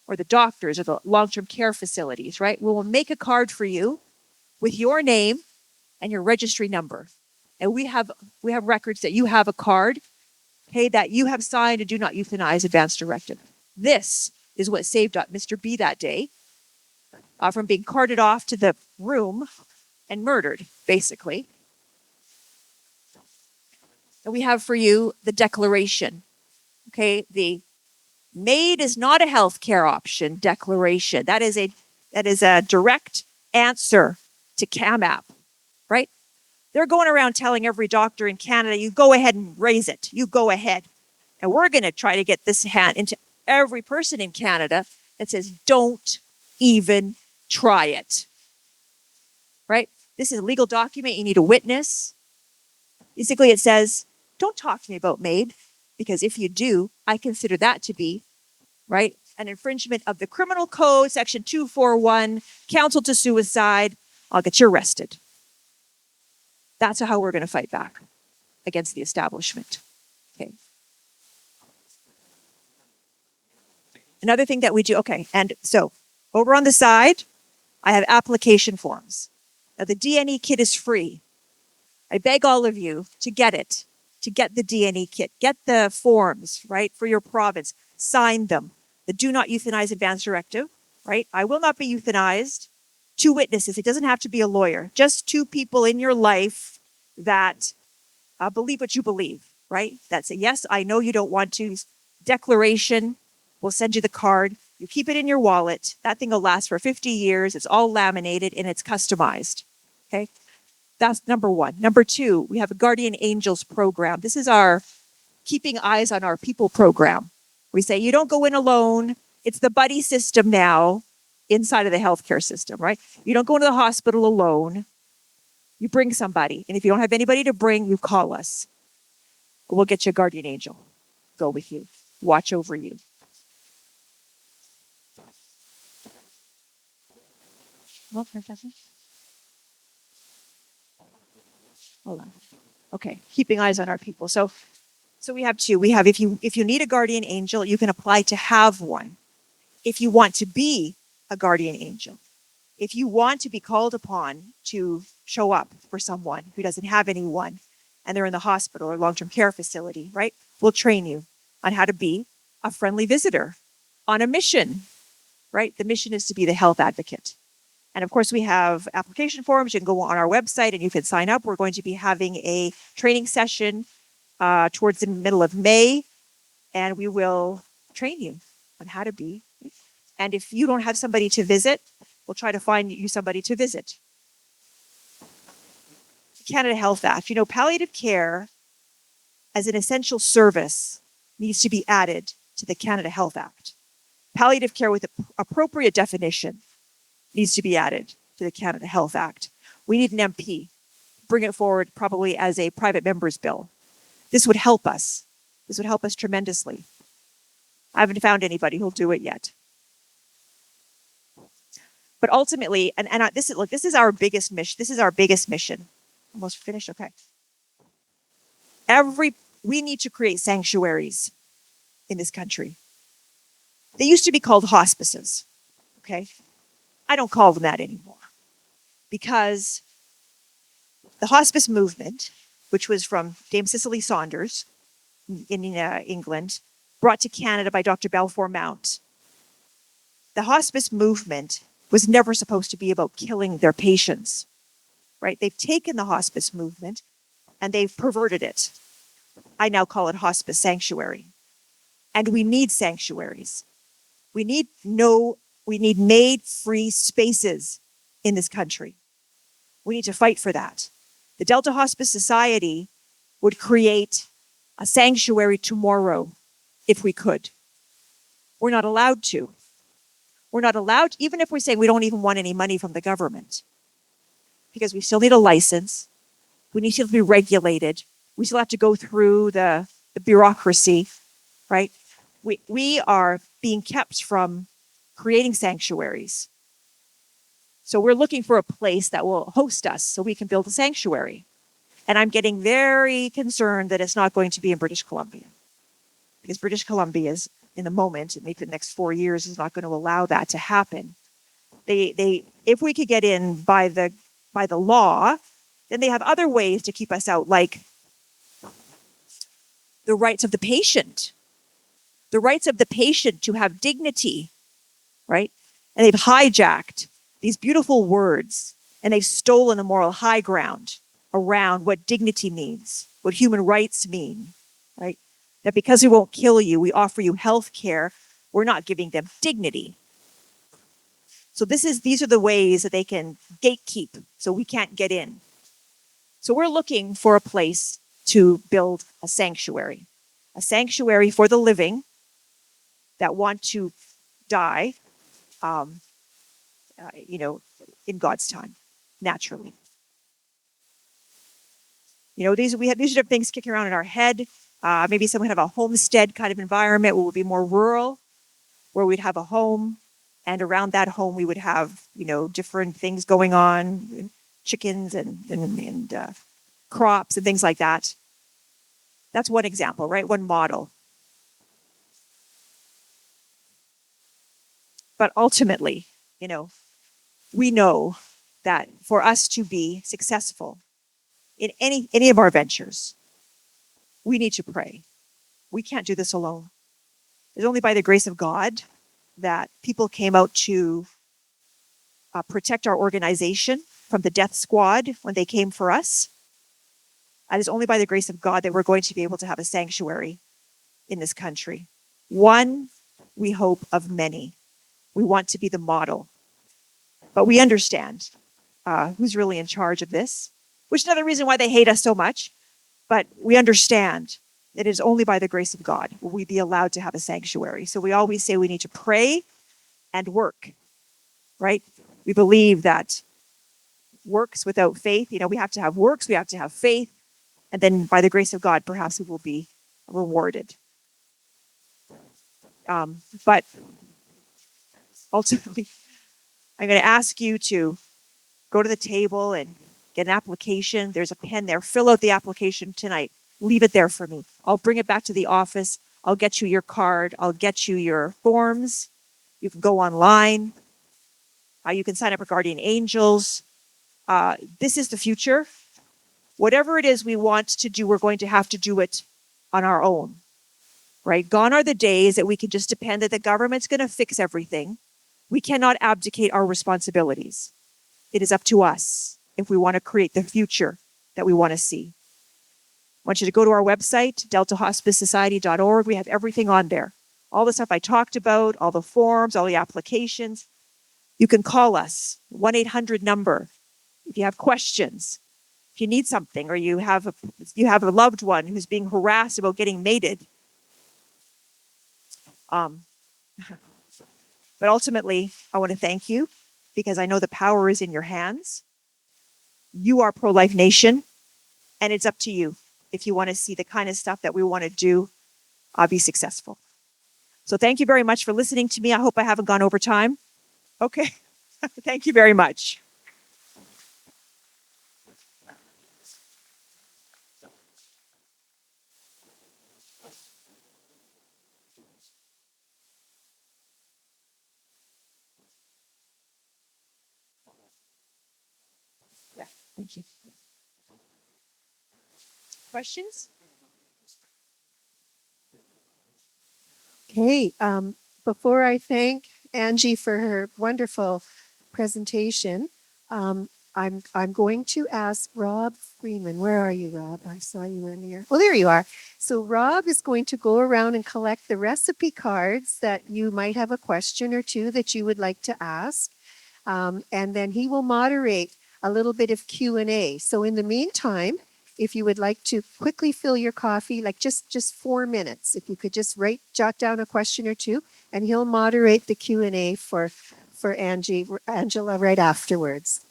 S2: or the doctors or the long-term care facilities, right? We will make a card for you with your name and your registry number. And we have records that you have a card, okay, that you have signed a Do Not Euthanize Advance Directive. This is what saved Mr. B that day from being carted off to the room and murdered, basically. And we have for you the declaration, okay, the M.A.I.D is not a healthcare option declaration. That is a direct answer to CAMAP, right? They're going around telling every doctor in Canada, you go ahead and raise it. You go ahead. And we're going to try to get this hand into every person in Canada that says, don't even try it, right? This is a legal document. You need a witness. Basically, it says, don't talk to me about M.A.I.D. Because if you do, I consider that to be, right, an infringement of the criminal code, section 241, counsel to suicide. I'll get you arrested. That's how we're going to fight back against the establishment. Okay. Another thing that we do, okay, and so over on the side, I have application forms. Now, the DNE kit is free. I beg all of you to get it, to get the DNE kit. Get the forms, right, for your province. Sign them. The Do Not Euthanize Advance Directive, right? I will not be euthanized. 2 witnesses. It doesn't have to be a lawyer. Just 2 people in your life that believe what you believe, right? That say, yes, I know you don't want to. Declaration. We'll send you the card. You keep it in your wallet. That thing will last for 50 years. It's all laminated and it's customized. Okay. That's number 1. Number 2, we have a Guardian Angels program. This is our Keeping Eyes on Our People program. We say you don't go in alone. It's the buddy system now inside of the healthcare system, right? You don't go into the hospital alone. You bring somebody. And if you don't have anybody to bring, you call us. We'll get you a guardian angel. Go with you. Watch over you. Well, hold on. Okay, keeping eyes on our people. So we have 2. We have if you need a guardian angel, you can apply to have one. If you want to be a guardian angel, if you want to be called upon to show up for someone who doesn't have anyone and they're in the hospital or long-term care facility, right? We'll train you on how to be a friendly visitor on a mission, right? The mission is to be the health advocate. And of course, we have application forms. You can go on our website and you can sign up. We're going to be having a training session towards the middle of May, and we will train you on how to be. And if you don't have somebody to visit, we'll try to find you somebody to visit. Canada Health Act. You know, palliative care as an essential service needs to be added to the Canada Health Act. Palliative care with appropriate definition needs to be added to the Canada Health Act. We need an MP. Bring it forward probably as a private member's bill. This would help us. This would help us tremendously. I haven't found anybody who'll do it yet. But ultimately, this is our biggest mission. This is our biggest mission. Almost finished. Okay. We need to create sanctuaries in this country. They used to be called hospices. Okay. I don't call them that anymore because the hospice movement, which was from Dame Cicely Saunders in England, brought to Canada by Dr. Balfour Mount. The hospice movement was never supposed to be about killing their patients, right? They've taken the hospice movement and they've perverted it. I now call it hospice sanctuary. And we need sanctuaries. We need MAID free spaces in this country. We need to fight for that. The Delta Hospice Society would create a sanctuary tomorrow if we could. We're not allowed to. We're not allowed, even if we're saying we don't even want any money from the government, because we still need a license. We need to be regulated. We still have to go through the bureaucracy, right? We are being kept from creating sanctuaries. So we're looking for a place that will host us so we can build a sanctuary. And I'm getting very concerned that it's not going to be in British Columbia, because British Columbia is, in the moment, maybe the next 4 years, is not going to allow that to happen. If we could get in by the law, then they have other ways to keep us out, like the rights of the patient. The rights of the patient to have dignity, right? And they've hijacked these beautiful words and they've stolen a moral high ground around what dignity means, what human rights mean, right? That because we won't kill you, we offer you health care, we're not giving them dignity. So these are the ways that they can gatekeep so we can't get in. So we're looking for a place to build a sanctuary for the living that want to die, in God's time, naturally. These are things kicking around in our head. Maybe some kind of a homestead kind of environment where we'd be more rural, where we'd have a home, and around that home we would have, different things going on, chickens and crops and things like that. That's one example, right? One model. But ultimately, we know that for us to be successful in any of our ventures, we need to pray. We can't do this alone. It's only by the grace of God that people came out to protect our organization from the death squad when they came for us. It is only by the grace of God that we're going to be able to have a sanctuary in this country. One, we hope, of many. We want to be the model. But we understand who's really in charge of this, which is another reason why they hate us so much. But we understand that it is only by the grace of God will we be allowed to have a sanctuary. So we always say we need to pray and work, right? We believe that works without faith, we have to have works, we have to have faith, and then by the grace of God, perhaps we will be rewarded. But ultimately, I'm going to ask you to go to the table and get an application. There's a pen there. Fill out the application tonight. Leave it there for me. I'll bring it back to the office. I'll get you your card. I'll get you your forms. You can go online. You can sign up for Guardian Angels. This is the future. Whatever it is we want to do, we're going to have to do it on our own, right? Gone are the days that we can just depend that the government's going to fix everything. We cannot abdicate our responsibilities. It is up to us if we want to create the future that we want to see. I want you to go to our website, deltahospicesociety.org. We have everything on there. All the stuff I talked about, all the forms, all the applications. You can call us, 1-800 number, if you have questions, if you need something, or you have a loved one who's being harassed about getting mated. But ultimately, I want to thank you because I know the power is in your hands. You are Pro-Life Nation, and it's up to you if you want to see the kind of stuff that we want to do be successful. So thank you very much for listening to me. I hope I haven't gone over time. Okay. Thank you very much. Yeah, thank you. Questions?
S1: Okay, before I thank Angie for her wonderful presentation, I'm going to ask Rob Freeman. Where are you, Rob? I saw you earlier. Well, there you are. So Rob is going to go around and collect the recipe cards that you might have a question or two that you would like to ask, and then he will moderate a little bit of Q&A. So in the meantime, if you would like to quickly fill your coffee, like just 4 minutes, if you could just jot down a question or two, and he'll moderate the Q&A for Angela right afterwards.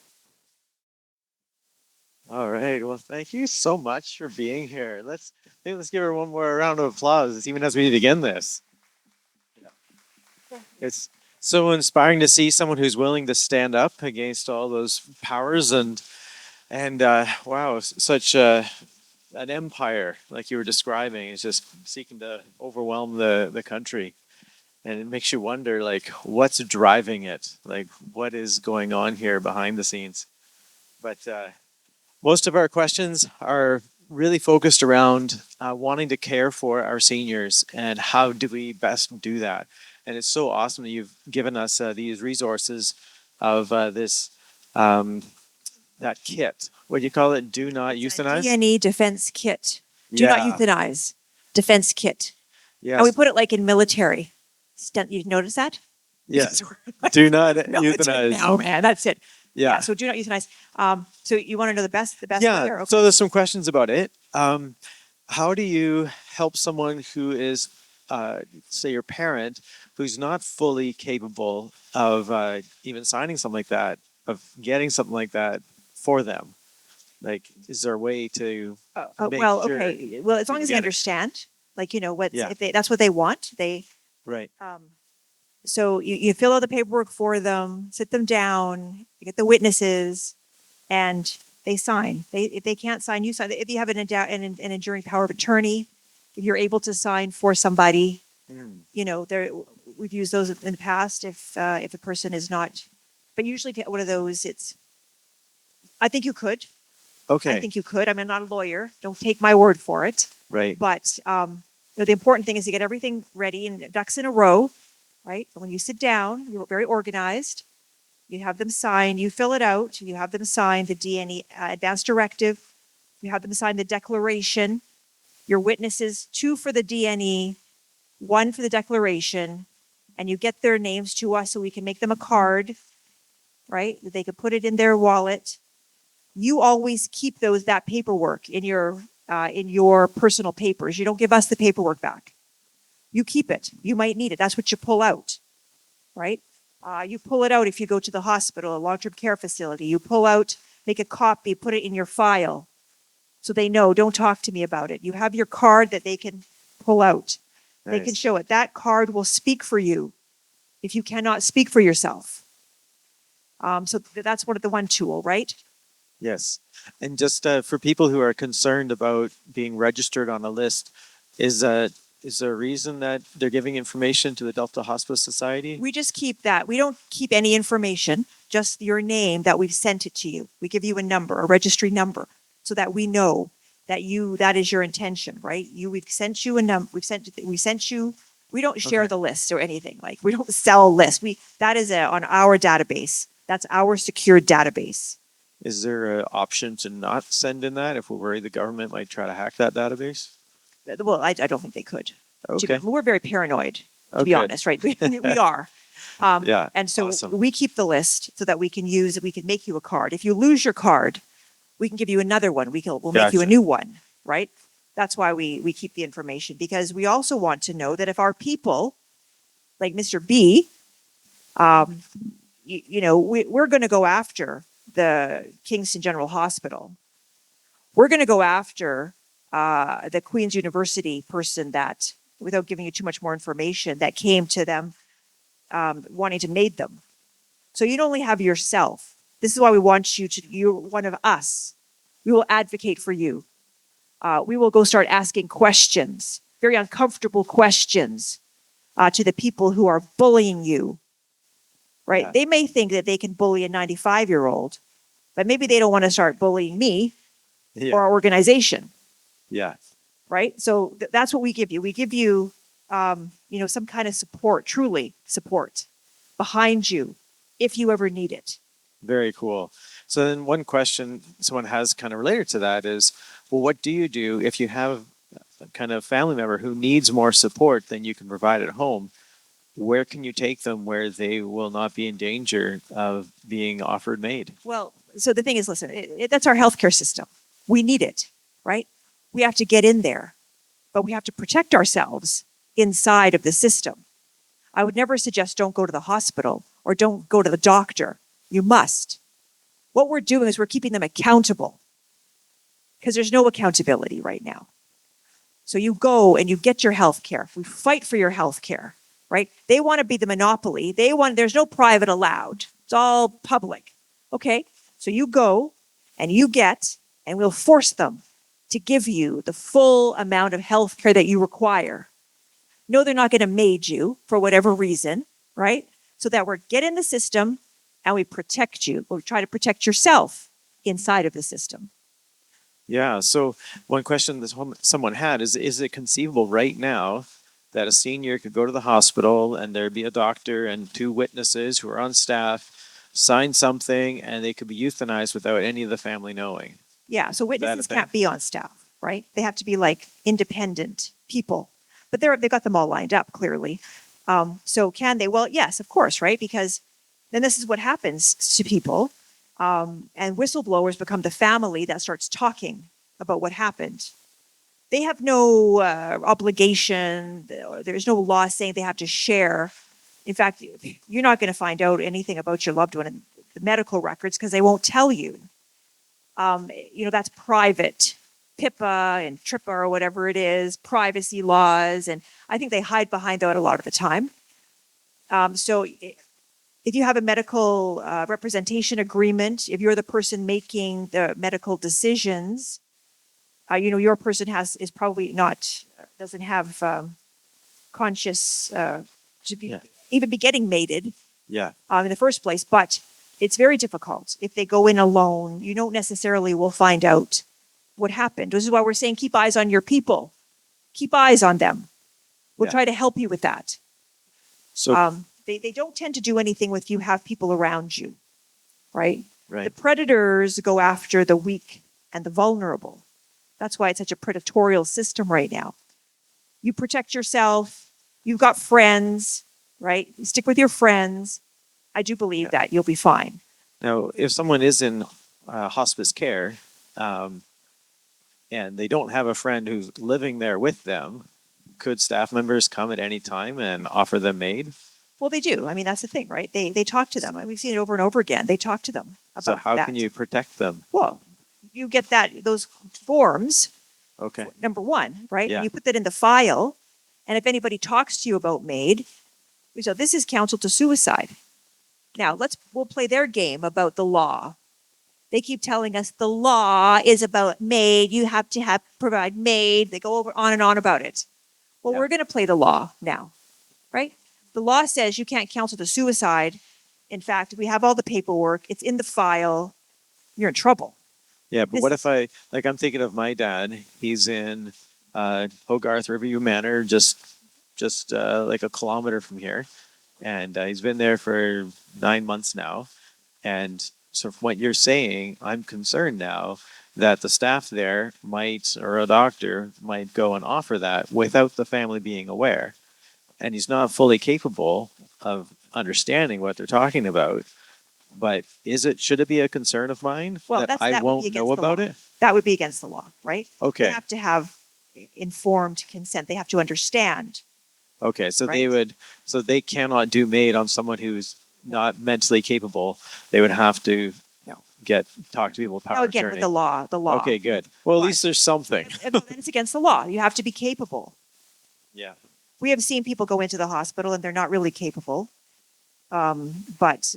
S3: All right. Well, thank you so much for being here. Let's give her one more round of applause, even as we begin this. It's so inspiring to see someone who's willing to stand up against all those powers and wow, such an empire like you were describing is just seeking to overwhelm the country. And it makes you wonder, like, what's driving it? Like, what is going on here behind the scenes? But most of our questions are really focused around wanting to care for our seniors and how do we best do that. And it's so awesome that you've given us these resources of this that kit. What do you call it? Do not euthanize?
S2: DNE defense kit. Do
S3: Yeah.
S2: not euthanize. Defense kit.
S3: Yes.
S2: And we put it like in military. You notice that?
S3: Yes. Do not
S2: Military.
S3: euthanize.
S2: No, man, that's it.
S3: Yeah.
S2: So do not euthanize. So you want to know the best
S3: Yeah.
S2: way? Or, okay.
S3: So there's some questions about it. How do you help someone who is, say, your parent, who's not fully capable of even signing something like that, of getting something like that for them? Like, is there a way to make
S2: Well,
S3: sure
S2: okay. Well, as long
S3: people
S2: as they
S3: get it?
S2: understand, like, what's,
S3: Yeah.
S2: if that's what they want,
S3: Right.
S2: so you fill out the paperwork for them, sit them down, you get the witnesses, and they sign. If they can't sign, you sign. If you have an enduring power of attorney, if you're able to sign for somebody,
S3: Mm.
S2: there we've used those in the past. If a person is not, but usually one of those, I think you could. I
S3: Okay.
S2: think you could. I mean, I'm not a lawyer. Don't take my word for it.
S3: Right.
S2: But the important thing is to get everything ready and ducks in a row, right? When you sit down, you're very organized. You have them sign. You fill it out. You have them sign the DNE advance directive. You have them sign the declaration. Your witnesses, 2 for the DNE, 1 for the declaration, and you get their names to us so we can make them a card, right? They could put it in their wallet. You always keep that paperwork in your personal papers. You don't give us the paperwork back. You keep it. You might need it. That's what you pull out, right? You pull it out if you go to the hospital, a long-term care facility. You pull out, make a copy, put it in your file so they know, don't talk to me about it. You have your card that they can pull out. They can
S3: Nice.
S2: show it. That card will speak for you if you cannot speak for yourself. So that's the one tool, right?
S3: Yes. And just for people who are concerned about being registered on a list, is there a reason that they're giving information to the Delta Hospice Society?
S2: We just keep that. We don't keep any information, just your name that we've sent it to you. We give you a number, a registry number, so that we know that is your intention, right? We've sent you a number. We sent you. We don't share
S3: Okay.
S2: the list or anything. Like, we don't sell lists. That is on our database. That's our secure database.
S3: Is there an option to not send in that if we're worried the government might try to hack that database?
S2: Well, I don't think they could.
S3: Okay.
S2: We're very paranoid, to be
S3: Okay.
S2: honest, right? We are.
S3: Yeah.
S2: And so
S3: Awesome.
S2: we keep the list so that we can make you a card. If you lose your card, we can give you another one. We'll make you a
S3: Gotcha.
S2: new one, right? That's why we keep the information, because we also want to know that if our people, like Mr. B, we're going to go after the Kingston General Hospital. We're going to go after the Queen's University person that, without giving you too much more information, that came to them wanting to M.A.I.D them. So you don't only have yourself. This is why we want you're one of us. We will advocate for you. We will go start asking questions, very uncomfortable questions, to the people who are bullying you, right?
S3: Yeah.
S2: They may think that they can bully a 95-year-old, but maybe they don't want to start bullying me
S3: Yeah.
S2: or our organization,
S3: Yeah.
S2: right? So that's what we give you. We give you, some kind of support, truly support behind you if you ever need it.
S3: Very cool. So then one question someone has kind of related to that is, well, what do you do if you have a kind of family member who needs more support than you can provide at home? Where can you take them where they will not be in danger of being offered M.A.I.D?
S2: Well, so the thing is, listen, that's our healthcare system. We need it, right? We have to get in there, but we have to protect ourselves inside of the system. I would never suggest don't go to the hospital or don't go to the doctor. You must. What we're doing is we're keeping them accountable, because there's no accountability right now. So you go and you get your health care. We fight for your health care, right? They want to be the monopoly. There's no private allowed. It's all public. Okay. So you go and you get, and we'll force them to give you the full amount of health care that you require. No, they're not going to M.A.I.D you for whatever reason, right? So that we're get in the system and we protect you, or try to protect yourself inside of the system.
S3: Yeah. So one question that someone had is it conceivable right now that a senior could go to the hospital and there'd be a doctor and 2 witnesses who are on staff, sign something, and they could be euthanized without any of the family knowing?
S2: Yeah, so
S3: Is that a
S2: witnesses
S3: thing?
S2: can't be on staff, right? They have to be like independent people, but they've got them all lined up clearly. So can they? Well, yes, of course, right? Because then this is what happens to people, and whistleblowers become the family that starts talking about what happened. They have no obligation. There's no law saying they have to share. In fact, you're not going to find out anything about your loved one in the medical records because they won't tell you. That's private. PIPA and TRIPA or whatever it is, privacy laws. And I think they hide behind that a lot of the time. If you have a medical representation agreement, if you're the person making the medical decisions, your person is probably not, doesn't have conscious to be,
S3: Yeah.
S2: even be getting mated
S3: Yeah.
S2: in the first place. But it's very difficult. If they go in alone, you don't necessarily will find out what happened. This is why we're saying keep eyes on your people. Keep eyes on them. We'll
S3: Yeah.
S2: try to help you with that.
S3: So
S2: They don't tend to do anything with you have people around you, right? The
S3: right.
S2: predators go after the weak and the vulnerable. That's why it's such a predatorial system right now. You protect yourself. You've got friends, right? You stick with your friends. I do believe that you'll be fine.
S3: Now, if someone is in hospice care, um, and they don't have a friend who's living there with them, could staff members come at any time and offer them MAID?
S2: Well, they do. I mean, that's the thing, right? They talk to them. We've seen it over and over again. They talk to them about
S3: So how
S2: that.
S3: can you protect them?
S2: Well, you get those forms,
S3: Okay.
S2: number one, right?
S3: Yeah.
S2: And you put that in the file. And if anybody talks to you about MAID, so this is counsel to suicide. Now we'll play their game about the law. They keep telling us the law is about MAID. You have to provide MAID. They go on and on about it. Well,
S3: Yeah.
S2: we're going to play the law now, right? The law says you can't counsel to suicide. In fact, we have all the paperwork. It's in the file. You're in trouble.
S3: Yeah, but what if I'm thinking of my dad. He's in Hogarth Riverview Manor, just like a kilometer from here, and he's been there for 9 months now. And so, from what you're saying, I'm concerned now that the staff there might, or a doctor might go and offer that without the family being aware, and he's not fully capable of understanding what they're talking about. But should it be a concern of mine
S2: Well,
S3: that I
S2: that would be
S3: won't know
S2: against the
S3: about
S2: law.
S3: it?
S2: That would be against the law, right? They
S3: Okay.
S2: have to have informed consent. They have to understand.
S3: Okay. So
S2: Right.
S3: they cannot do MAID on someone who's not mentally capable. They would have to
S2: No.
S3: talk to people with
S2: Now
S3: power of
S2: again, with
S3: attorney.
S2: the law.
S3: Okay, good. Well, at
S2: But-
S3: least there's something.
S2: Then it's against the law. You have to be capable.
S3: Yeah.
S2: We have seen people go into the hospital and they're not really capable. But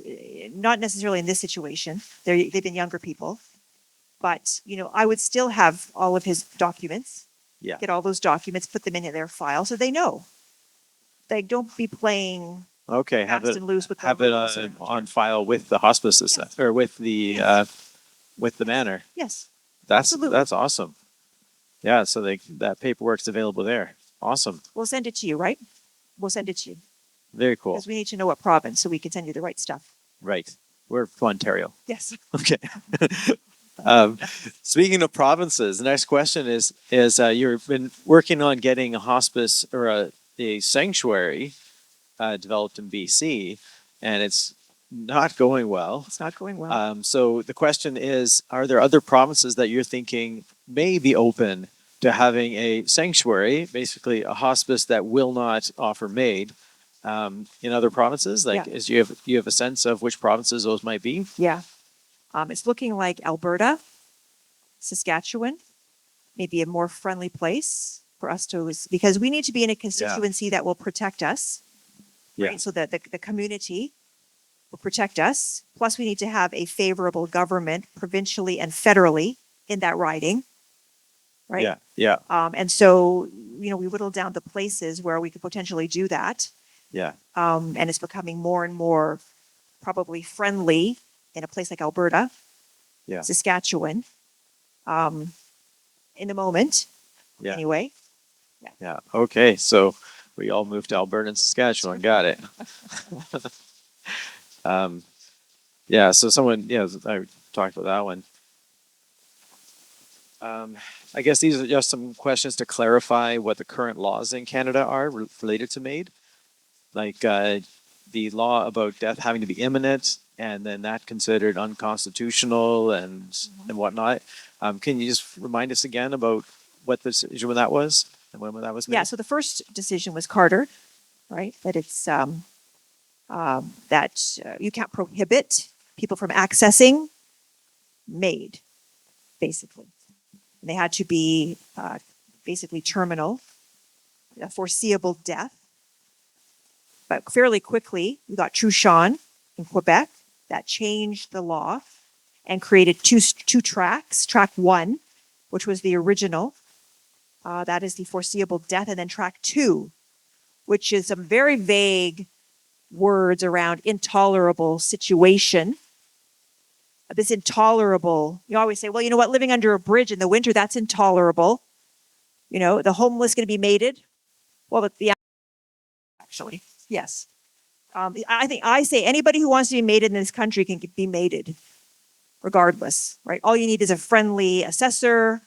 S2: not necessarily in this situation. They've been younger people. But, I would still have all of his documents,
S3: Yeah.
S2: get all those documents, put them in their file so they know. They don't be playing
S3: Okay.
S2: fast and loose with
S3: have
S2: the
S3: it
S2: rules around
S3: on
S2: here.
S3: file with the hospice society, or with the
S2: Yes.
S3: with the manor.
S2: Yes.
S3: That's
S2: Absolutely.
S3: awesome. Yeah. So that paperwork's available there. Awesome.
S2: We'll send it to you, right? We'll send it to you
S3: Very cool.
S2: because we need to know what province so we can send you the right stuff.
S3: Right. We're from Ontario.
S2: Yes.
S3: Okay. Speaking of provinces, the next question is you've been working on getting a hospice or a sanctuary developed in BC, and it's not going well.
S2: It's not going well.
S3: So the question is, are there other provinces that you're thinking may be open to having a sanctuary, basically a hospice that will not offer MAID, in other provinces? Like,
S2: Yeah.
S3: you have a sense of which provinces those might be?
S2: Yeah. It's looking like Alberta, Saskatchewan, maybe a more friendly place for us to, because we need to be in a constituency that will protect us.
S3: Yeah.
S2: Right? So that the community will protect us. Plus, we need to have a favorable government provincially and federally in that riding. Right.
S3: Yeah. Yeah.
S2: And so, we whittle down the places where we could potentially do that.
S3: Yeah.
S2: And it's becoming more and more probably friendly in a place like Alberta,
S3: Yeah.
S2: Saskatchewan, in the moment.
S3: Yeah.
S2: Anyway.
S3: Yeah. Okay. So we all moved to Alberta and Saskatchewan. Got it. Yeah. So I talked about that one. I guess these are just some questions to clarify what the current laws in Canada are related to MAID. Like the law about death having to be imminent, and then that considered unconstitutional and whatnot. Can you just remind us again about what the decision when that was and when that was made?
S2: Yeah. So the first decision was Carter, right? That it's that you can't prohibit people from accessing MAID. basically. They had to be basically terminal, a foreseeable death. But fairly quickly, we got Truchon in Quebec that changed the law and created two tracks. Track 1, which was the original, that is the foreseeable death, and then track 2, which is some very vague words around intolerable situation. This intolerable, you always say, well, you know what, living under a bridge in the winter, that's intolerable. You know, the homeless going to be mated. Well, the actually, yes. I say anybody who wants to be mated in this country can be mated, regardless, right? All you need is a friendly assessor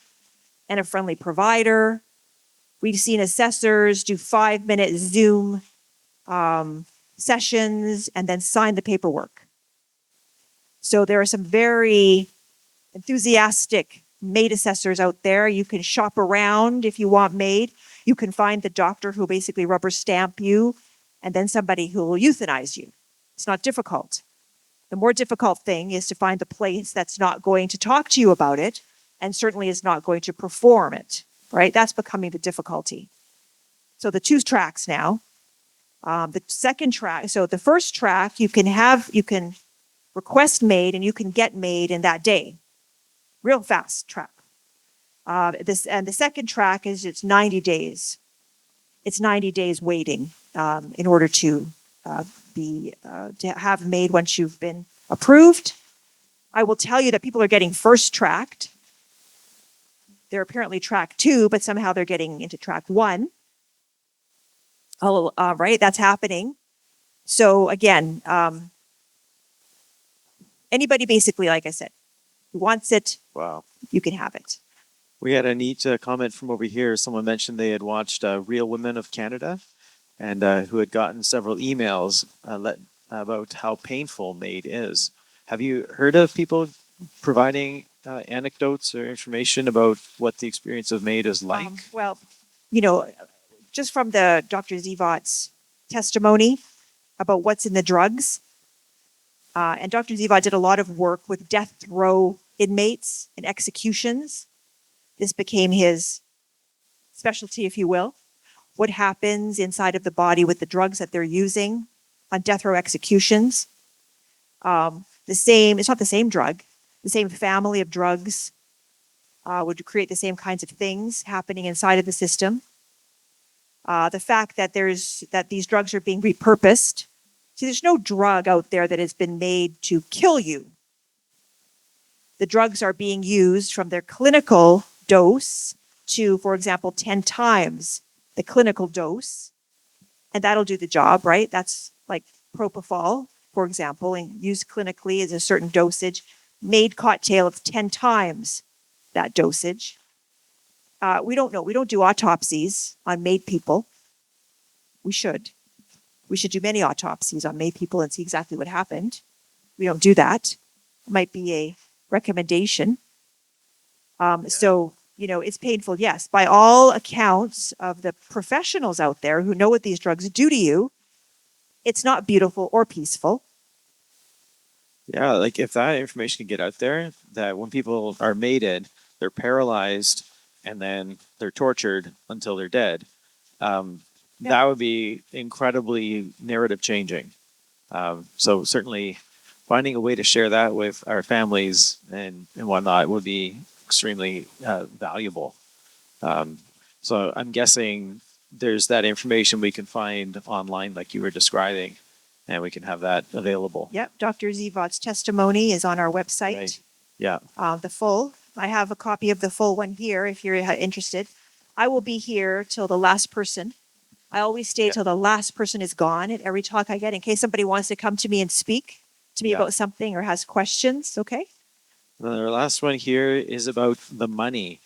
S2: and a friendly provider. We've seen assessors do 5-minute Zoom sessions and then sign the paperwork. So there are some very enthusiastic MAID assessors out there. You can shop around if you want MAID. You can find the doctor who basically rubber stamp you, and then somebody who will euthanize you. It's not difficult. The more difficult thing is to find the place that's not going to talk to you about it and certainly is not going to perform it, right? That's becoming the difficulty. So the 2 tracks now. The second track, so the first track, you can request MAID and you can get MAID in that day. Real fast track. The second track is it's 90 days. It's 90 days waiting in order to have MAID once you've been approved. I will tell you that people are getting first tracked. They're apparently track 2, but somehow they're getting into track 1. Right, that's happening. So again, anybody basically, like I said, who wants it,
S3: Wow.
S2: you can have it.
S3: We had a neat comment from over here. Someone mentioned they had watched Real Women of Canada, and who had gotten several emails about how painful MAID is. Have you heard of people providing anecdotes or information about what the experience of MAID is like?
S2: Well, you know, just from the Dr. Zivot's testimony about what's in the drugs, and Dr. Zivot did a lot of work with death row inmates and executions. This became his specialty, if you will. What happens inside of the body with the drugs that they're using on death row executions. It's not the same drug, the same family of drugs would create the same kinds of things happening inside of the system. The fact that these drugs are being repurposed. See, there's no drug out there that has been made to kill you. The drugs are being used from their clinical dose to, for example, 10 times the clinical dose. And that'll do the job, right? That's like propofol, for example, and used clinically as a certain dosage. MAID cocktail of 10 times that dosage. We don't know. We don't do autopsies on MAID people. We should. We should do many autopsies on MAID people and see exactly what happened. We don't do that. It might be a recommendation. So, you know, it's painful. Yes, by all accounts of the professionals out there who know what these drugs do to you, it's not beautiful or peaceful.
S3: Yeah, like if that information can get out there, that when people are mated, they're paralyzed and then they're tortured until they're dead. That would be incredibly narrative changing. So certainly finding a way to share that with our families and whatnot would be extremely valuable. So I'm guessing there's that information we can find online like you were describing, and we can have that available.
S2: Yep, Dr. Zivot's testimony is on our website.
S3: Right. Yeah.
S2: The full. I have a copy of the full one here if you're interested. I will be here till the last person. I always stay till the last person is gone at every talk I get in case somebody wants to come to me and speak to me about something or has questions. Okay.
S3: Our last one here is about the money.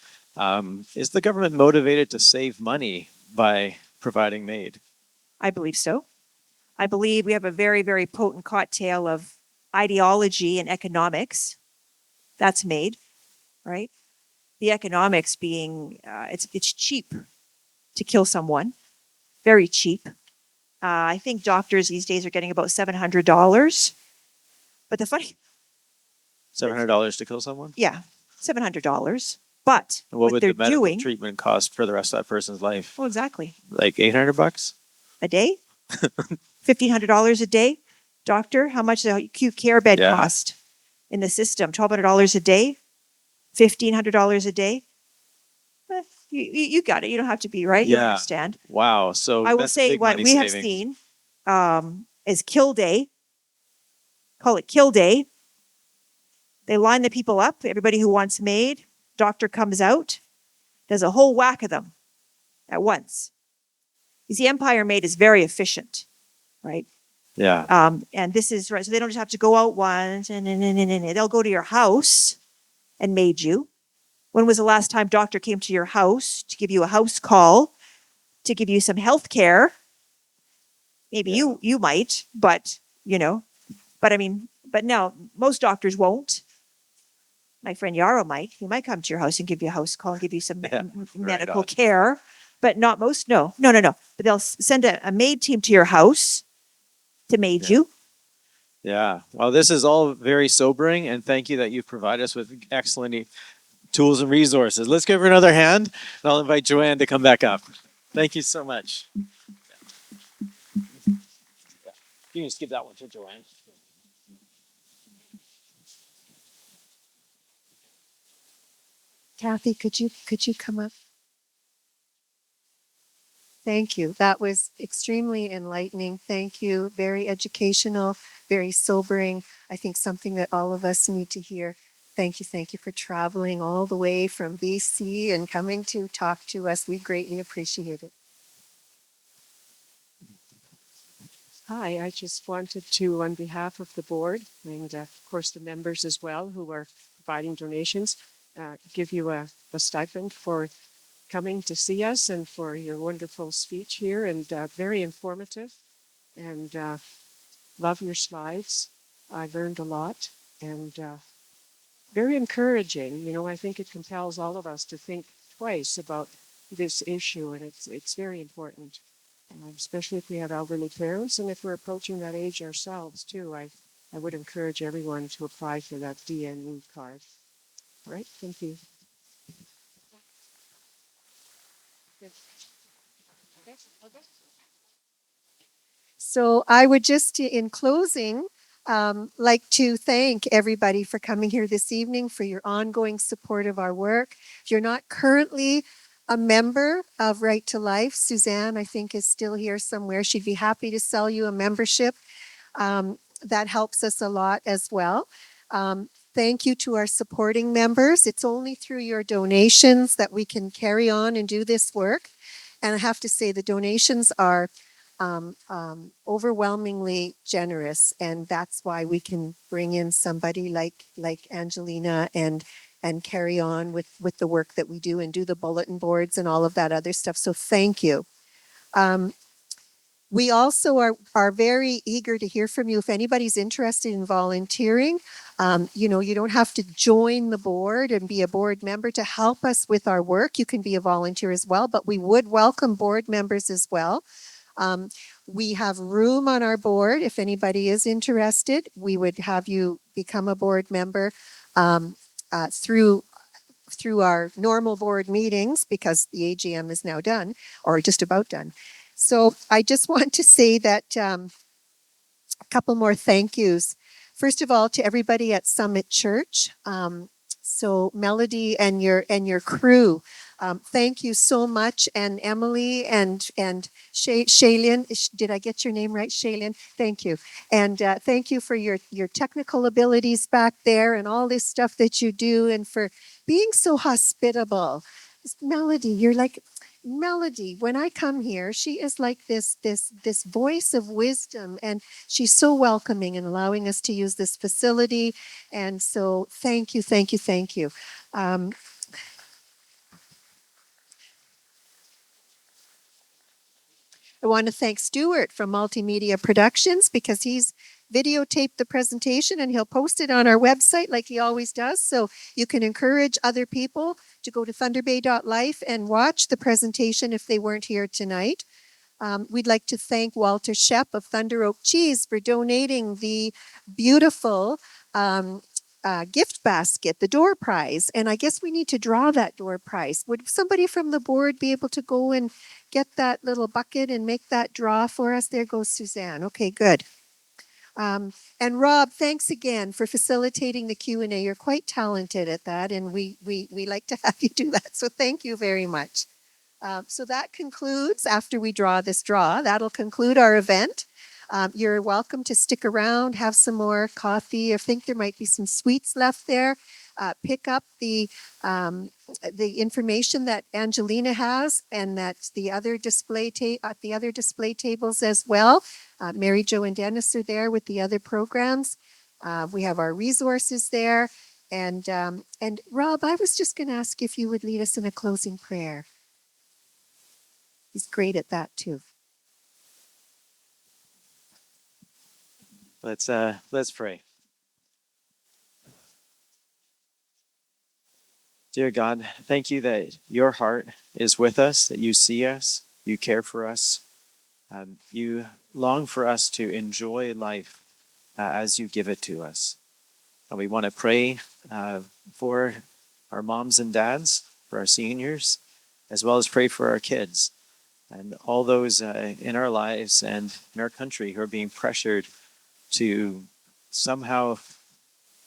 S3: Is the government motivated to save money by providing MAID?
S2: I believe so. I believe we have a very, very potent cocktail of ideology and economics. That's MAID, right? The economics being it's cheap to kill someone, very cheap. I think doctors these days are getting about $700. But the funny
S3: $700 to kill someone?
S2: Yeah. $700. But
S3: What
S2: what
S3: would
S2: they're
S3: the medical
S2: doing,
S3: treatment cost for the rest of that person's life?
S2: well, exactly,
S3: Like $800?
S2: a day, $1,500 a day. Doctor, how much does an acute care bed
S3: Yeah.
S2: cost in the system? $1,200 a day, $1,500 a day. You got it. You don't have to be right. You
S3: Yeah.
S2: understand.
S3: Wow. So
S2: I will
S3: that's
S2: say
S3: big
S2: what
S3: money
S2: we have
S3: savings.
S2: seen is kill day. Call it kill day. They line the people up. Everybody who wants M.A.I.D, doctor comes out, does a whole whack of them at once. You see, Empire M.A.I.D is very efficient, right?
S3: Yeah.
S2: And this is right. So they don't just have to go out once and they'll go to your house and M.A.I.D you. When was the last time doctor came to your house to give you a house call, to give you some health care? Maybe
S3: Yeah.
S2: you might, but but I mean, but no, most doctors won't. My friend Yarrow might. He might come to your house and give you a house call and give you some
S3: Yeah,
S2: medical
S3: on.
S2: care, but not most. No. But they'll send a M.A.I.D team to your house to M.A.I.D
S3: Yeah.
S2: you.
S3: Yeah. Well, this is all very sobering, and thank you that you've provided us with excellent tools and resources. Let's give her another hand, and I'll invite Joanne to come back up. Thank you so much. You can just give that one to Joanne.
S1: Kathy, could you come up? Thank you. That was extremely enlightening. Thank you. Very educational, very sobering. I think something that all of us need to hear. Thank you. Thank you for traveling all the way from BC and coming to talk to us. We greatly appreciate it.
S4: Hi, I just wanted to, on behalf of the board and of course the members as well who are providing donations, give you a stipend for coming to see us and for your wonderful speech here, and very informative, and love your slides. I learned a lot, and very encouraging. You know, I think it compels all of us to think twice about this issue, and it's very important, especially if we have elderly parents and if we're approaching that age ourselves too. I would encourage everyone to apply for that DNU card. All right, thank you.
S1: So I would just, in closing, like to thank everybody for coming here this evening, for your ongoing support of our work. If you're not currently a member of Right to Life, Suzanne, I think, is still here somewhere. She'd be happy to sell you a membership. That helps us a lot as well. Thank you to our supporting members. It's only through your donations that we can carry on and do this work. And I have to say, the donations are overwhelmingly generous, and that's why we can bring in somebody like Angelina and carry on with the work that we do and do the bulletin boards and all of that other stuff. So thank you. We also are very eager to hear from you. If anybody's interested in volunteering, you don't have to join the board and be a board member to help us with our work. You can be a volunteer as well, but we would welcome board members as well. We have room on our board. If anybody is interested, we would have you become a board member through our normal board meetings, because the AGM is now done, or just about done. So I just want to say that a couple more thank yous. First of all, to everybody at Summit Church. So Melody and your crew, thank you so much. And Emily and Shailin, did I get your name right, Shailin? Thank you. And thank you for your technical abilities back there and all this stuff that you do, and for being so hospitable. Melody, you're like Melody. When I come here, she is like this voice of wisdom, and she's so welcoming and allowing us to use this facility. And so thank you, thank you, thank you. I want to thank Stuart from Multimedia Productions, because he's videotaped the presentation and he'll post it on our website like he always does. So you can encourage other people to go to thunderbay.life and watch the presentation if they weren't here tonight. We'd like to thank Walter Shepp of Thunder Oak Cheese for donating the beautiful gift basket, the door prize. And I guess we need to draw that door prize. Would somebody from the board be able to go and get that little bucket and make that draw for us? There goes Suzanne. Okay, good. And Rob, thanks again for facilitating the Q&A. You're quite talented at that, and we like to have you do that. So thank you very much. So that concludes, after we draw this draw, that'll conclude our event. You're welcome to stick around, have some more coffee. I think there might be some sweets left there. Pick up the information that Angelina has, and that the other display the other display tables as well. Mary Jo and Dennis are there with the other programs. We have our resources there. And Rob, I was just going to ask if you would lead us in a closing prayer. He's great at that too.
S3: Let's pray. Dear God, thank you that your heart is with us, that you see us, you care for us, you long for us to enjoy life as you give it to us. And we want to pray for our moms and dads, for our seniors, as well as pray for our kids and all those in our lives and in our country who are being pressured to somehow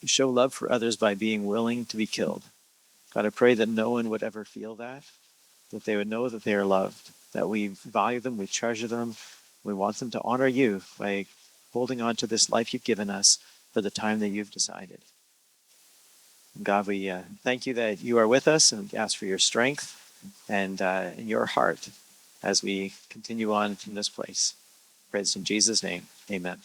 S3: show love for others by being willing to be killed. God, I pray that no one would ever feel that they would know that they are loved, that we value them, we treasure them, we want them to honor you by holding on to this life you've given us for the time that you've decided. God, we thank you that you are with us, and ask for your strength and your heart as we continue on from this place. Praise in Jesus' name. Amen.